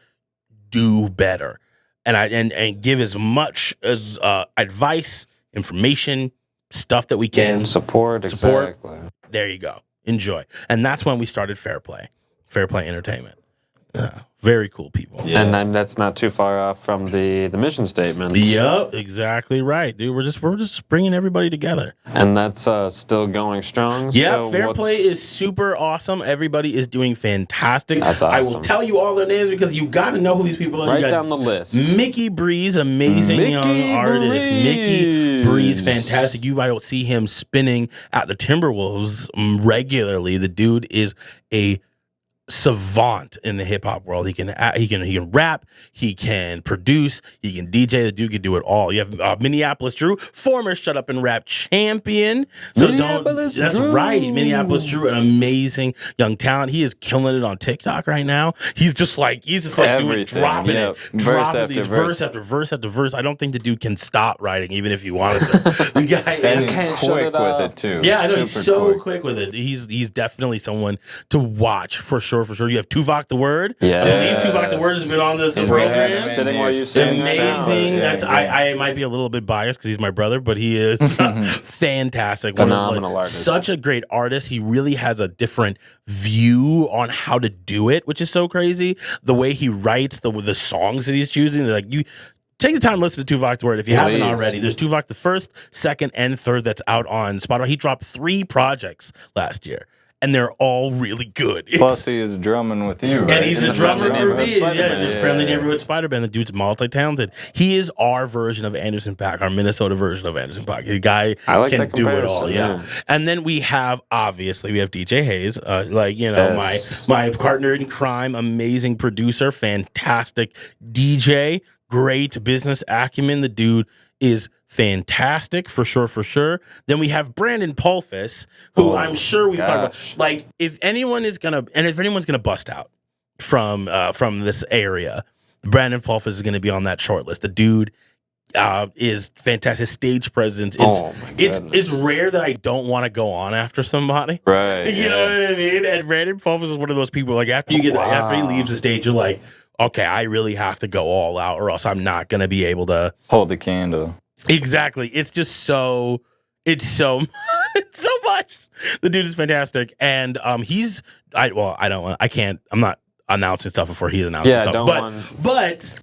Speaker 3: do better. And give as much as advice, information, stuff that we can.
Speaker 1: Support. Exactly.
Speaker 3: There you go. Enjoy. And that's when we started Fair Play Entertainment. Very cool people.
Speaker 2: Yeah.
Speaker 1: And that's not too far off from the mission statement.
Speaker 3: Yep, exactly right, dude. We're just bringing everybody together.
Speaker 1: And that's still going strong.
Speaker 3: Yeah,
Speaker 1: so
Speaker 3: Fair Play is super awesome. Everybody is doing fantastic.
Speaker 1: That's
Speaker 3: I will
Speaker 1: awesome.
Speaker 3: tell you all their names because you got to know who these people are. You
Speaker 1: Write
Speaker 3: got
Speaker 1: down the list.
Speaker 3: Mickey Breeze, amazing young artist. Mickey Breeze, fantastic. You might see him spinning at the Timberwolves regularly. The dude is a savant in the hip hop world. He can rap, he can produce, he can DJ. The dude can do it all. You have Minneapolis Drew, former Shut Up and Rap champion. That's right, Minneapolis Drew, an amazing young talent. He is killing it on TikTok right now. He's just doing dropping it, dropping these verse after verse after verse. I don't think the dude can stop writing, even if he wanted to. The guy
Speaker 2: And
Speaker 3: is
Speaker 2: he's quick with it too.
Speaker 3: yeah, I know he's
Speaker 2: Super
Speaker 3: so quick with it. He's definitely someone to watch for sure. You have Tuvok the Word.
Speaker 1: Yeah.
Speaker 3: I believe Tuvok the Word has been on this program.
Speaker 1: Sitting where you sit.
Speaker 3: Amazing.
Speaker 2: Yeah,
Speaker 3: That's I might be a little bit biased because he's my brother, but he is fantastic.
Speaker 1: Phenomenal artist.
Speaker 3: Such a great artist. He really has a different view on how to do it, which is so crazy. The way he writes, the songs that he's choosing, you take the time to listen to Tuvok the Word if you haven't already. There's Tuvok the first, second, and third that's out on Spotify. He dropped 3 projects last year, and they're all really good.
Speaker 2: Plus, he is drumming with you, right?
Speaker 3: And he's a drummer for me.
Speaker 1: Spider-Man.
Speaker 3: Yeah, Friendly Neighborhood Spider-Man. The dude's multi-talented. He is our version of Anderson .Paak, our Minnesota version of Anderson .Paak. The guy can
Speaker 1: that
Speaker 3: do it all.
Speaker 1: comparison,
Speaker 3: Yeah. And then we have DJ Hayes, my partner in crime, amazing producer, fantastic DJ, great business acumen. The dude is fantastic for sure. Then we have Brandon Pulfus, who I'm sure we've talked about. If anyone's gonna bust out from this area, Brandon Pulfus is gonna be on that short list. The dude is fantastic. His stage presence. It's rare that I don't want to go on after somebody.
Speaker 2: Right.
Speaker 3: You know what I mean? And Brandon Pulfus is one of those people. After he leaves the stage, you're like, okay, I really have to go all out, or else I'm not gonna be able to
Speaker 2: Hold the candle.
Speaker 3: Exactly. It's just so much. The dude is fantastic. And I'm not announcing stuff before he's announcing stuff. But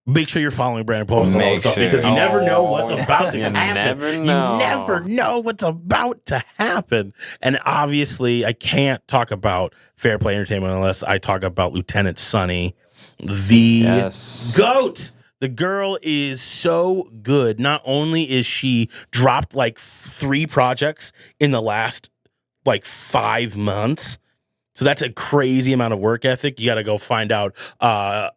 Speaker 3: Make sure you're following Brandon Post and all
Speaker 2: Make
Speaker 3: that stuff
Speaker 2: sure.
Speaker 3: because you never know what's about to
Speaker 1: You
Speaker 3: happen.
Speaker 1: never know.
Speaker 3: You never know what's about to happen. And obviously, I can't talk about Fair Play Entertainment unless I talk about Lieutenant Sunny, the GOAT. The girl is so good. Not only is she dropped like 3 projects in the last like 5 months. So that's a crazy amount of work ethic. You got to go find out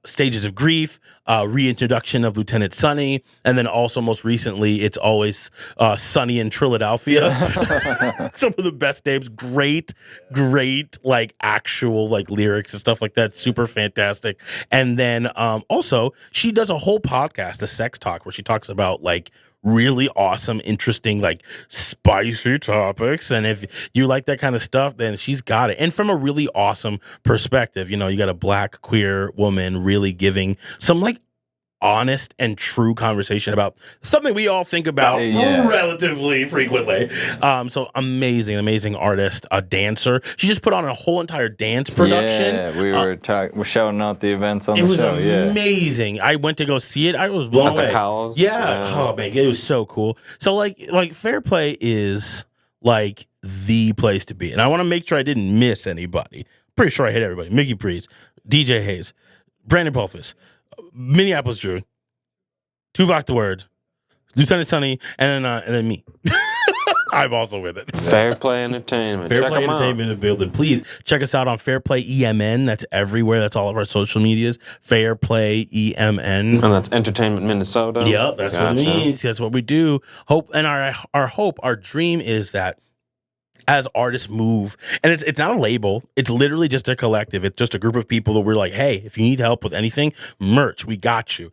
Speaker 3: Stages of Grief, reintroduction of Lieutenant Sunny, and then also most recently, it's always Sunny in Philadelphia. Some of the best names. Great, like actual like lyrics and stuff like that. Super fantastic. And then also, she does a whole podcast, The Sex Talk, where she talks about like really awesome, interesting, like spicy topics. And if you like that kind of stuff, then she's got it. And from a really awesome perspective, you know, you got a Black queer woman really giving some like honest and true conversation about something we all think about relatively frequently. So amazing artist, a dancer. She just put on a whole entire dance production.
Speaker 2: Yeah, we're shouting out the events on
Speaker 3: it
Speaker 2: the
Speaker 3: was
Speaker 2: show.
Speaker 3: amazing. I went to go see it. I was blown away.
Speaker 1: The cows.
Speaker 3: Yeah. Oh man, it was so cool. So like Fair Play is like the place to be, and I want to make sure I didn't miss anybody. Pretty sure I hit everybody. Mickey Priest, DJ Hayes, Brandon Pulfus, Minneapolis Drew, Tuvok the Word, Lieutenant Sunny, and then me. I'm also with it.
Speaker 1: Fair Play Entertainment.
Speaker 3: Fair
Speaker 1: Check
Speaker 3: Play
Speaker 1: 'em out.
Speaker 3: Entertainment in the building. Please check us out on Fair Play EMN. That's everywhere. That's all of our social medias. Fair Play EMN.
Speaker 1: And that's Entertainment Minnesota.
Speaker 3: Yep, that's what it means. That's what we do. Hope and our dream is that as artists move, and it's not a label, it's literally just a collective. It's just a group of people that we're like, hey, if you need help with anything, merch, we got you.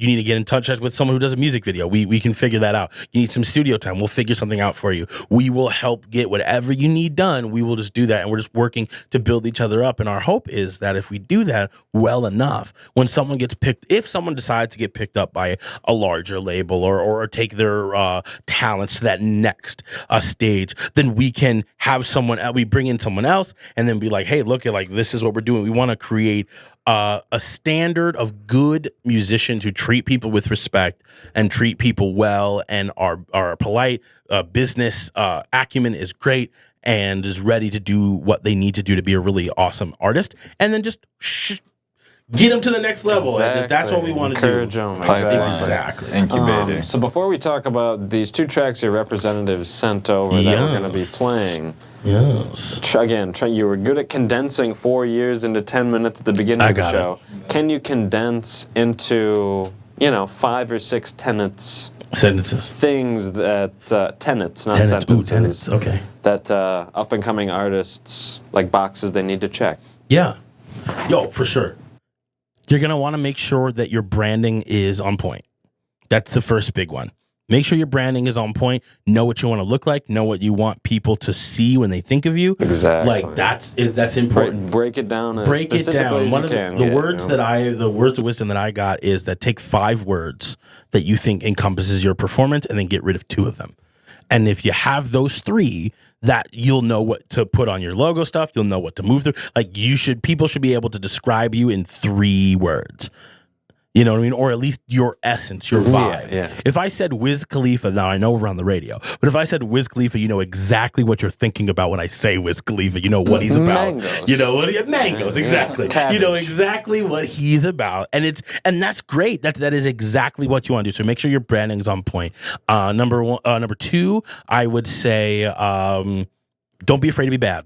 Speaker 3: You need to get in touch with someone who does a music video. We can figure that out. You need some studio time. We'll figure something out for you. We will help get whatever you need done. We will just do that. And we're just working to build each other up. And our hope is that if we do that well enough, when someone gets picked, if someone decides to get picked up by a larger label or take their talents to that next stage, then we can have someone, we bring in someone else and then be like, hey, look at like, this is what we're doing. We want to create a standard of good musicians who treat people with respect and treat people well and are polite. Business acumen is great and is ready to do what they need to do to be a really awesome artist. And then just get them to the next level.
Speaker 1: Exactly.
Speaker 3: That's what we want to do.
Speaker 1: Encourage them.
Speaker 3: Exactly.
Speaker 2: Incubator.
Speaker 1: So before we talk about these 2 tracks your representatives sent over that we're going to be playing.
Speaker 3: Yes.
Speaker 1: Again, you were good at condensing 4 years into 10 minutes at the beginning of the show. Can you condense into, 5 or 6
Speaker 3: sentences?
Speaker 1: Things that, tenets, not sentences.
Speaker 3: Tenets. Okay.
Speaker 1: That up-and-coming artists, like boxes they need to check.
Speaker 3: Yeah. Yo, for sure. You're going to want to make sure that your branding is on point. That's the first big one. Make sure your branding is on point. Know what you want to look like. Know what you want people to see when they think of you.
Speaker 1: Exactly.
Speaker 3: Like that's important.
Speaker 1: Break it down.
Speaker 3: Break it down. One of the words the words of wisdom that I got is that take 5 words that you think encompasses your performance and then get rid of 2 of them. And if you have those 3, that you'll know what to put on your logo stuff. You'll know what to move through. Like people should be able to describe you in 3 words. You know what I mean? Or at least your essence, your vibe.
Speaker 1: Yeah.
Speaker 3: If I said Wiz Khalifa, now I know we're on the radio, but if I said Wiz Khalifa, you know exactly what you're thinking about when I say Wiz Khalifa. You know what he's about.
Speaker 1: Mangoes.
Speaker 3: You know what? Mangoes, exactly.
Speaker 1: Cabbage.
Speaker 3: You know exactly what he's about, and that's great. That is exactly what you want to do. So make sure your branding is on point. Number 2, I would say, don't be afraid to be bad,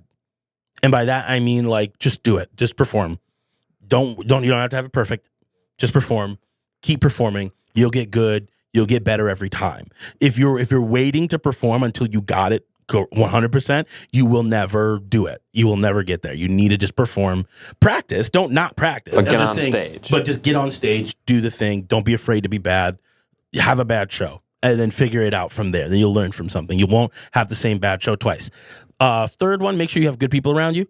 Speaker 3: and by that I mean like just do it, just perform. You don't have to have it perfect. Just perform. Keep performing. You'll get good. You'll get better every time. If you're waiting to perform until you got it 100%, you will never do it. You will never get there. You need to just perform. Practice. Don't not practice.
Speaker 1: But get on stage.
Speaker 3: But just get on stage. Do the thing. Don't be afraid to be bad. Have a bad show. And then figure it out from there. Then you'll learn from something. You won't have the same bad show twice. Third one, make sure you have good people around you.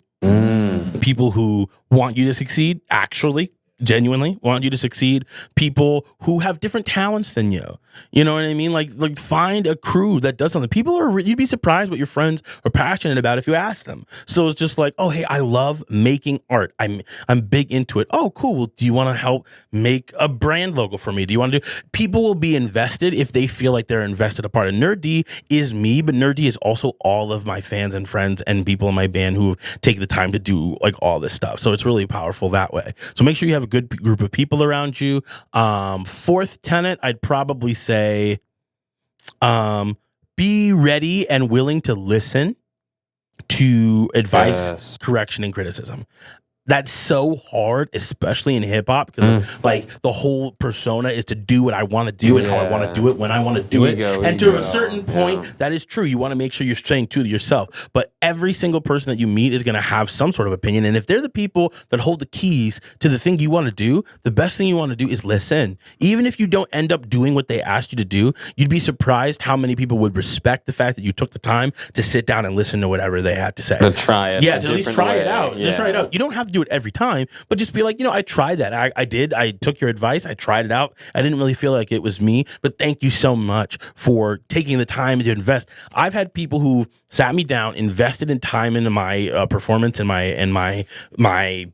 Speaker 3: People who want you to succeed, actually. genuinely want you to succeed, people who have different talents than you. You know what I mean? Like find a crew that does something. People are, you'd be surprised what your friends are passionate about if you ask them. So it's just like, oh, hey, I love making art. I'm big into it. Oh, cool. Well, do you want to help make a brand logo for me? Do you want to do, people will be invested if they feel like they're invested a part of Nur-D is me, but Nur-D is also all of my fans and friends and people in my band who take the time to do like all this stuff. So it's really powerful that way. So make sure you have a good group of people around you. Fourth tenet, I'd probably say, be ready and willing to listen to advice, correction, and criticism. That's so hard, especially in hip hop, because like the whole persona is to do what I want to do and how I want to do it when I want to do it. And to a certain point, that is true. You want to make sure you're staying true to yourself. But every single person that you meet is going to have some sort of opinion. And if they're the people that hold the keys to the thing you want to do, the best thing you want to do is listen. Even if you don't end up doing what they asked you to do, you'd be surprised how many people would respect the fact that you took the time to sit down and listen to whatever they had to say.
Speaker 1: To try it.
Speaker 3: Yeah, to at least try it out. Just try it out. You don't have to do it every time, but just be like, I tried that. I took your advice. I tried it out. I didn't really feel like it was me, but thank you so much for taking the time to invest. I've had people who sat me down, invested in time into my performance and my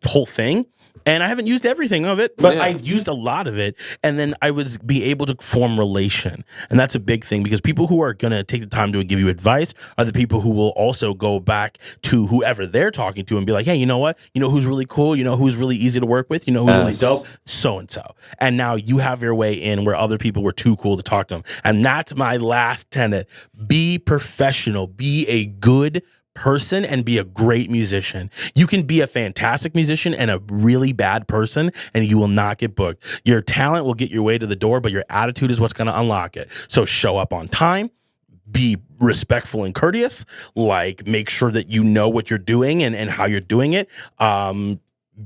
Speaker 3: whole thing. And I haven't used everything of it, but I used a lot of it. And then I was be able to form relation. And that's a big thing, because people who are going to take the time to give you advice are the people who will also go back to whoever they're talking to and be like, hey, you know what? You know who's really cool? You know who's really easy to work with? You know who's really dope? So-and-so. And now you have your way in where other people were too cool to talk to them. And that's my last tenet. Be professional. Be a good person and be a great musician. You can be a fantastic musician and a really bad person, and you will not get booked. Your talent will get your way to the door, but your attitude is what's going to unlock it. So show up on time, be respectful and courteous, like make sure that you know what you're doing and how you're doing it.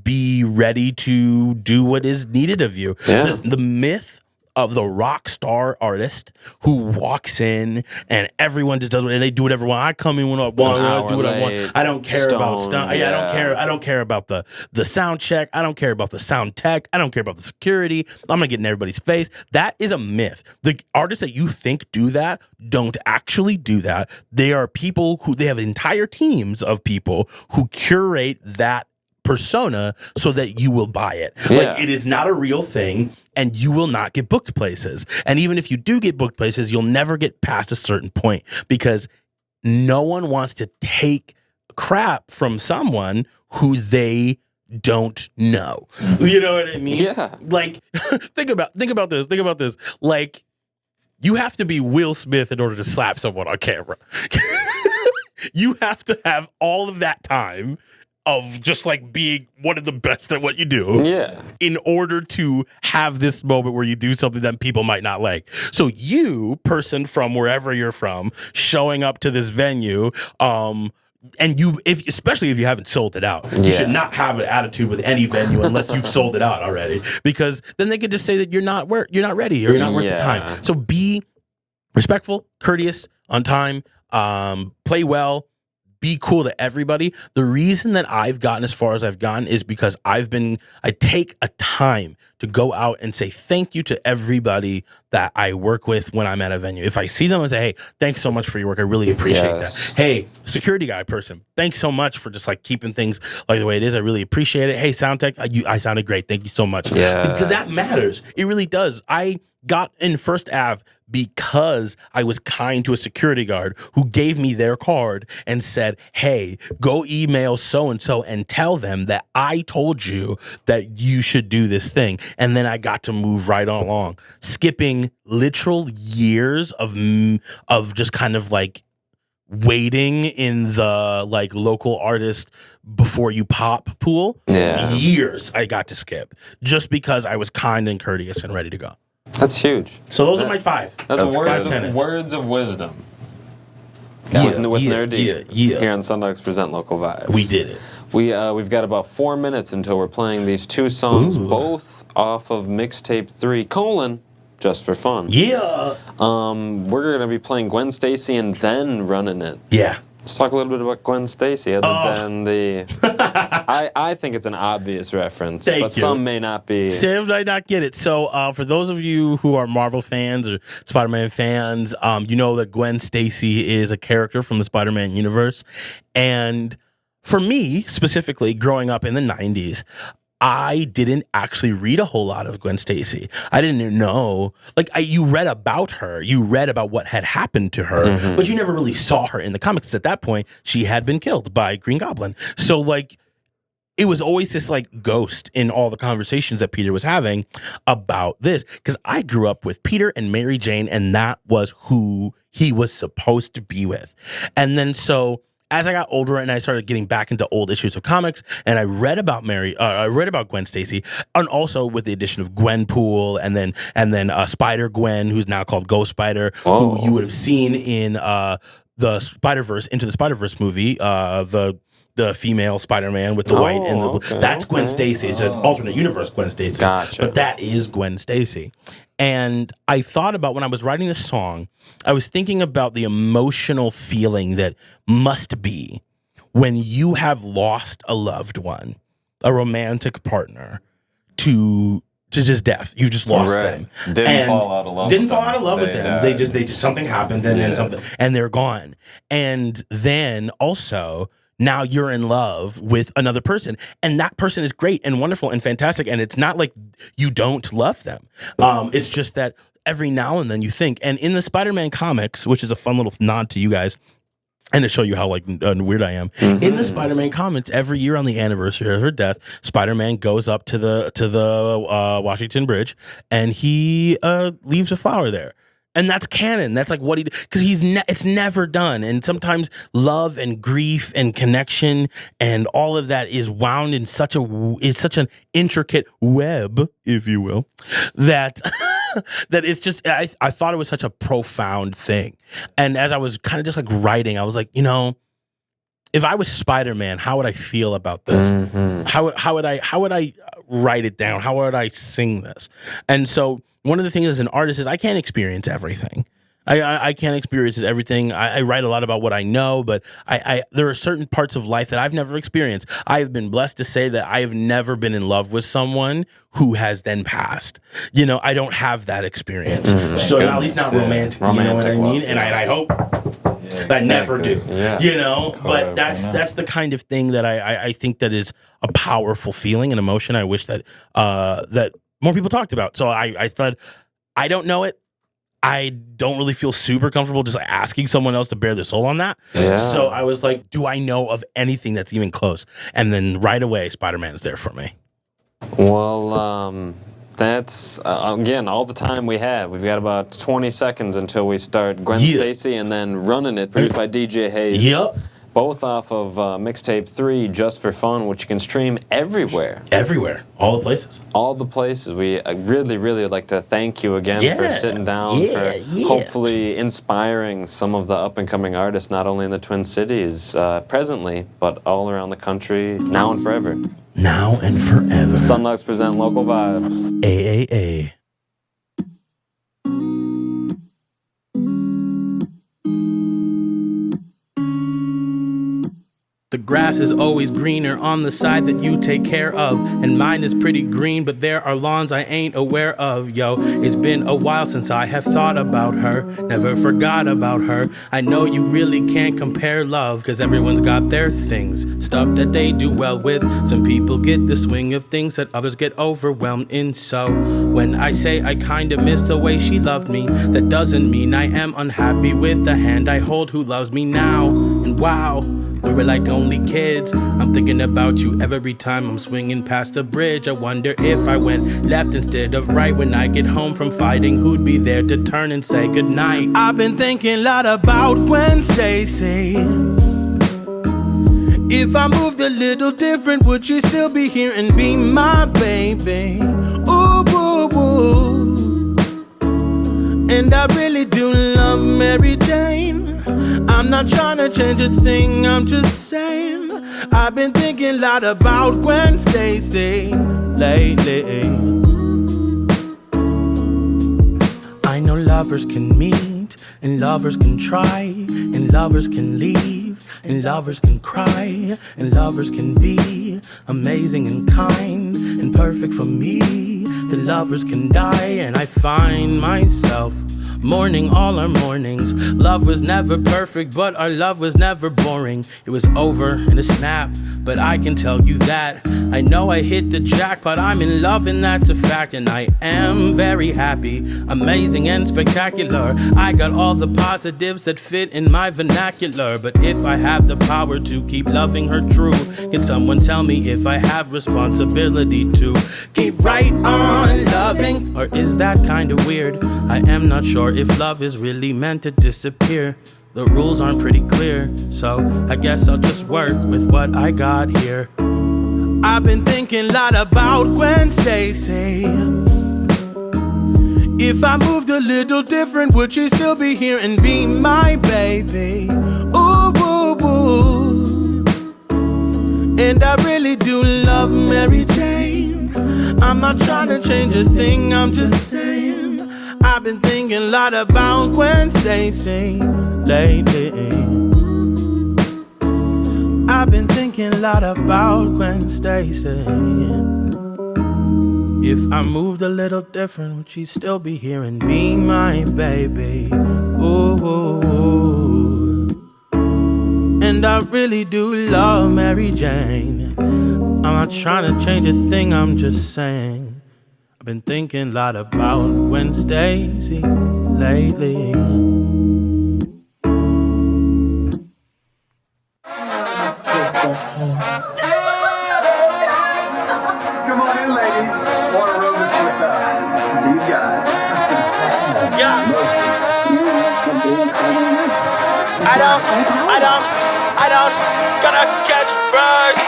Speaker 3: Be ready to do what is needed of you. The myth of the rock star artist who walks in and everyone just does what they do whatever. I come in when I want, I do what I want. I don't care about stuff. I don't care about the sound check. I don't care about the sound tech. I don't care about the security. I'm gonna get in everybody's face. That is a myth. The artists that you think do that don't actually do that. They are people who they have entire teams of people who curate that persona so that you will buy it. Like, it is not a real thing, and you will not get booked places. And even if you do get booked places, you'll never get past a certain point, because no one wants to take crap from someone who they don't know. You know what I mean?
Speaker 1: Yeah.
Speaker 3: Like, think about this. Like, you have to be Will Smith in order to slap someone on camera. You have to have all of that time of just like being one of the best at what you do in order to have this moment where you do something that people might not like. So you, person from wherever you're from, showing up to this venue, and especially if you haven't sold it out, you should not have an attitude with any venue unless you've sold it out already, because then they could just say that you're not ready, or you're not worth the time. So be respectful, courteous, on time, play well, be cool to everybody. The reason that I've gotten as far as I've gotten is because I take a time to go out and say thank you to everybody that I work with when I'm at a venue. If I see them and say, hey, thanks so much for your work, I really appreciate that. Hey, security guy person, thanks so much for just like keeping things like the way it is. I really appreciate it. Hey, sound tech, I sounded great. Thank you so much. Because that matters. It really does. I got in First Ave because I was kind to a security guard who gave me their card and said, hey, go email so-and-so and tell them that I told you that you should do this thing. And then I got to move right on along, skipping literal years of just kind of like waiting in the like local artist before you pop pool. Years I got to skip just because I was kind and courteous and ready to go.
Speaker 1: That's huge.
Speaker 3: So those are my five.
Speaker 1: That's words of wisdom. With Nur-D here on SunDogs Present Local Vibes.
Speaker 3: We did it.
Speaker 1: We've got about 4 minutes until we're playing these two songs, both off of mixtape 3, Just for Fun.
Speaker 3: Yeah.
Speaker 1: We're gonna be playing Gwen Stacy and then Running It.
Speaker 3: Yeah.
Speaker 1: Let's talk a little bit about Gwen Stacy, other than the I think it's an obvious reference,
Speaker 3: Thank
Speaker 1: but
Speaker 3: you.
Speaker 1: some may not be.
Speaker 3: Sam might not get it. So for those of you who are Marvel fans or Spider-Man fans, you know that Gwen Stacy is a character from the Spider-Man universe. And for me, specifically, growing up in the 90s, I didn't actually read a whole lot of Gwen Stacy. I didn't know. Like, you read about her. You read about what had happened to her, but you never really saw her in the comics. At that point, she had been killed by Green Goblin. So, like, it was always this, like, ghost in all the conversations that Peter was having about this. Because I grew up with Peter and Mary Jane, and that was who he was supposed to be with. And then so as I got older and I started getting back into old issues of comics, and I read about Gwen Stacy, and also with the addition of Gwenpool, and then Spider Gwen, who's now called Ghost Spider, who you would have seen in the Spider-Verse, Into the Spider-Verse movie, the female Spider-Man with the white and the blue. That's Gwen Stacy. It's an alternate universe Gwen Stacy.
Speaker 1: Gotcha.
Speaker 3: But that is Gwen Stacy. And I thought about, when I was writing this song, I was thinking about the emotional feeling that must be when you have lost a loved one, a romantic partner, to just death. You just lost them.
Speaker 2: Didn't fall out of love
Speaker 3: with them. They just something happened, and then something, and they're gone. And then also, now you're in love with another person, and that person is great and wonderful and fantastic. And it's not like you don't love them. It's just that every now and then you think, and in the Spider-Man comics, which is a fun little nod to you guys, and to show you how weird I am. In the Spider-Man comics, every year on the anniversary of her death, Spider-Man goes up to the Washington Bridge, and he leaves a flower there. And that's canon. That's like what he, because it's never done. And sometimes love and grief and connection and all of that is wound in such an intricate web, if you will, that that it's just, I thought it was such a profound thing. And as I was kind of just like writing, I was like, if I was Spider-Man, how would I feel about this? How would I write it down? How would I sing this? And so one of the things as an artist is I can't experience everything. I can't experience everything. I write a lot about what I know, but there are certain parts of life that I've never experienced. I have been blessed to say that I have never been in love with someone who has then passed. I don't have that experience. So at least not romantic. You know what I mean? And I hope I never do. But that's the kind of thing that I think that is a powerful feeling and emotion. I wish that that more people talked about. So I thought, I don't know it. I don't really feel super comfortable just asking someone else to bear their soul on that. Yeah. So I was like, do I know of anything that's even close? And then right away, Spider-Man is there for me.
Speaker 1: Well, that's, again, all the time we have. We've got about 20 seconds until we start Gwen Stacy and then Running It, produced by DJ Hayes.
Speaker 3: Yep.
Speaker 1: Both off of Mixtape 3, Just for Fun, which you can stream everywhere.
Speaker 3: Everywhere. All the places.
Speaker 1: All the places. We really, really would like to thank you again for sitting down, for hopefully inspiring some of the up-and-coming artists, not only in the Twin Cities presently, but all around the country, now and forever.
Speaker 3: Now and forever.
Speaker 1: SunDogs present Local Vibes.
Speaker 3: AAA.
Speaker 4: The grass is always greener on the side that you take care of, and mine is pretty green, but there are lawns I ain't aware of. Yo, it's been a while since I have thought about her, never forgot about her. I know you really can't compare love, cause everyone's got their things, stuff that they do well with. Some people get the swing of things that others get overwhelmed in. So when I say I kinda miss the way she loved me, that doesn't mean I am unhappy with the hand I hold who loves me now. And wow, we were like only kids. I'm thinking about you every time I'm swinging past the bridge. I wonder if I went left instead of right when I get home from fighting, who'd be there to turn and say goodnight. I've been thinking a lot about Gwen Stacy. If I moved a little different, would she still be here and be my baby? Ooh, ooh, ooh. And I really do love Mary Jane. I'm not trying to change a thing, I'm just saying I've been thinking a lot about Gwen Stacy lately. I know lovers can meet, and lovers can try, and lovers can leave, and lovers can cry, and lovers can be be amazing and kind and perfect for me, then lovers can die. And I find myself mourning all our mornings. Love was never perfect, but our love was never boring. It was over in a snap, but I can tell you that I know I hit the jackpot. I'm in love and that's a fact, and I am very happy, amazing and spectacular. I got all the positives that fit in my vernacular. But if I have the power to keep loving her true, can someone tell me if I have responsibility to keep right on loving? Or is that kind of weird? I am not sure if love is really meant to disappear. The rules aren't pretty clear, so I guess I'll just work with what I got here. I've been thinking a lot about Gwen Stacy. If I moved a little different, would she still be here and be my baby? Ooh, ooh, ooh. And I really do love Mary Jane. I'm not trying to change a thing, I'm just saying I've been thinking a lot about Gwen Stacy lately. I've been thinking a lot about Gwen Stacy. If I moved a little different, would she still be here and be my baby? Ooh, ooh, ooh. And I really do love Mary Jane. I'm not trying to change a thing, I'm just saying I've been thinking a lot about Gwen Stacy lately.
Speaker 5: Come on in, ladies. Want to roll this with these guys?
Speaker 4: Yeah. I don't gotta catch first.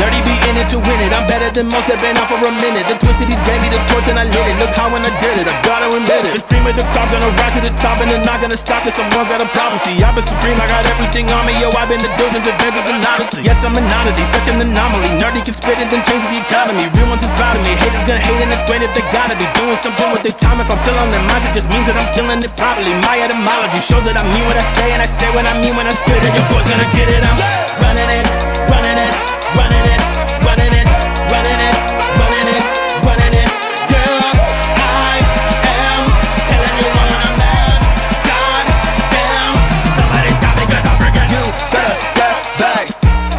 Speaker 4: Nur-D be in it to win it. I'm better than most, have been out for a minute. The Twicities gave me the torch and I lit it. Look how when I did it, I gotta admit it. The cream of the crop, gonna rise to the top and they're not gonna stop it. Someone got a problem. See, I've been supreme, I got everything on me. Yo, I've been the dozens of vendors and odyssey. Yes, I'm an oddity, such an anomaly. Nur-D can spit it, then change the economy. Real ones is proud of me. Haters gonna hate and it's great if they gotta be doing something with their time. If I'm still on their minds, it just means that I'm killing it properly. My etymology shows that I mean what I say, and I say what I mean when I spit it. Your boy's gonna get it. I'm running it, running it, running it, running it, running it, running it, running it. Girl, I am telling you what I'm at. God damn, somebody stop me 'cause I forget. You better step back.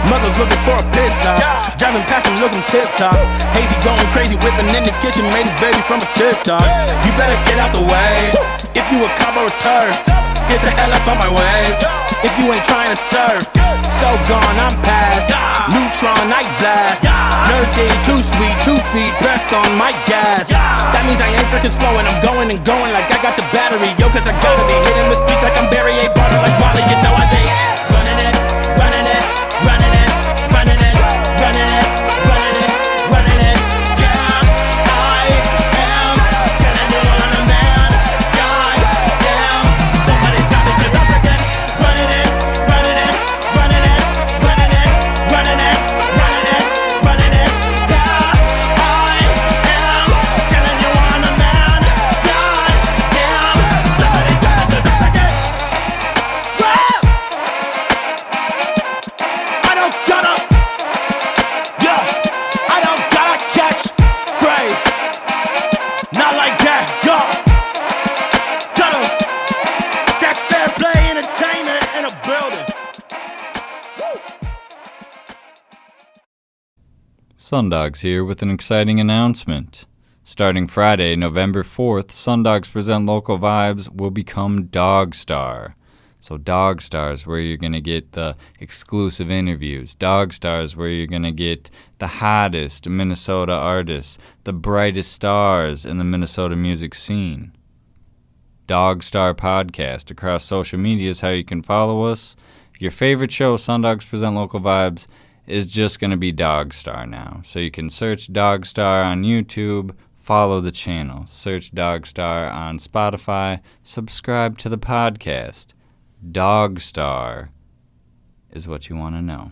Speaker 4: Mother's looking for a pit stop. Driving past him looking tip-top. Hazy going crazy, whipping in the kitchen, made his baby from a tip-top. You better get out the way. If you a cop or a turf, get the hell up on my way. If you ain't trying to surf, so gone, I'm past. Neutron, night blast. Nur-D, too sweet, 2 feet, pressed on my gas. That means I ain't freaking slow and I'm going and going like I got the battery. Yo, 'cause I gotta be hitting the streets like I'm Barry A. Barter, like Wally, you know I be running it, running it, running it, running it, running it, running it, running it. Yeah, I am telling you what I'm at. God damn, somebody stop me 'cause I forget. Running it, running it, running it, running it, running it, running it, running it. Yeah, I am telling you what I'm at. God damn, somebody stop me 'cause I forget. Whoa! I don't gotta, yeah, I don't gotta catch phrase. Not like that, yo. Tell 'em that's fair play entertainment in a building. Woo!
Speaker 2: SunDogs here with an exciting announcement. Starting Friday, November 4th, SunDogs Present Local Vibes will become Dogstar. So Dogstar is where you're going to get the exclusive interviews. Dogstar is where you're going to get the hottest Minnesota artists, the brightest stars in the Minnesota music scene. Dogstar Podcast across social media is how you can follow us. Your favorite show, SunDogs Present Local Vibes, is just going to be Dogstar now. So you can search Dogstar on YouTube, follow the channel. Search Dogstar on Spotify, subscribe to the podcast. Dogstar is what you want to know.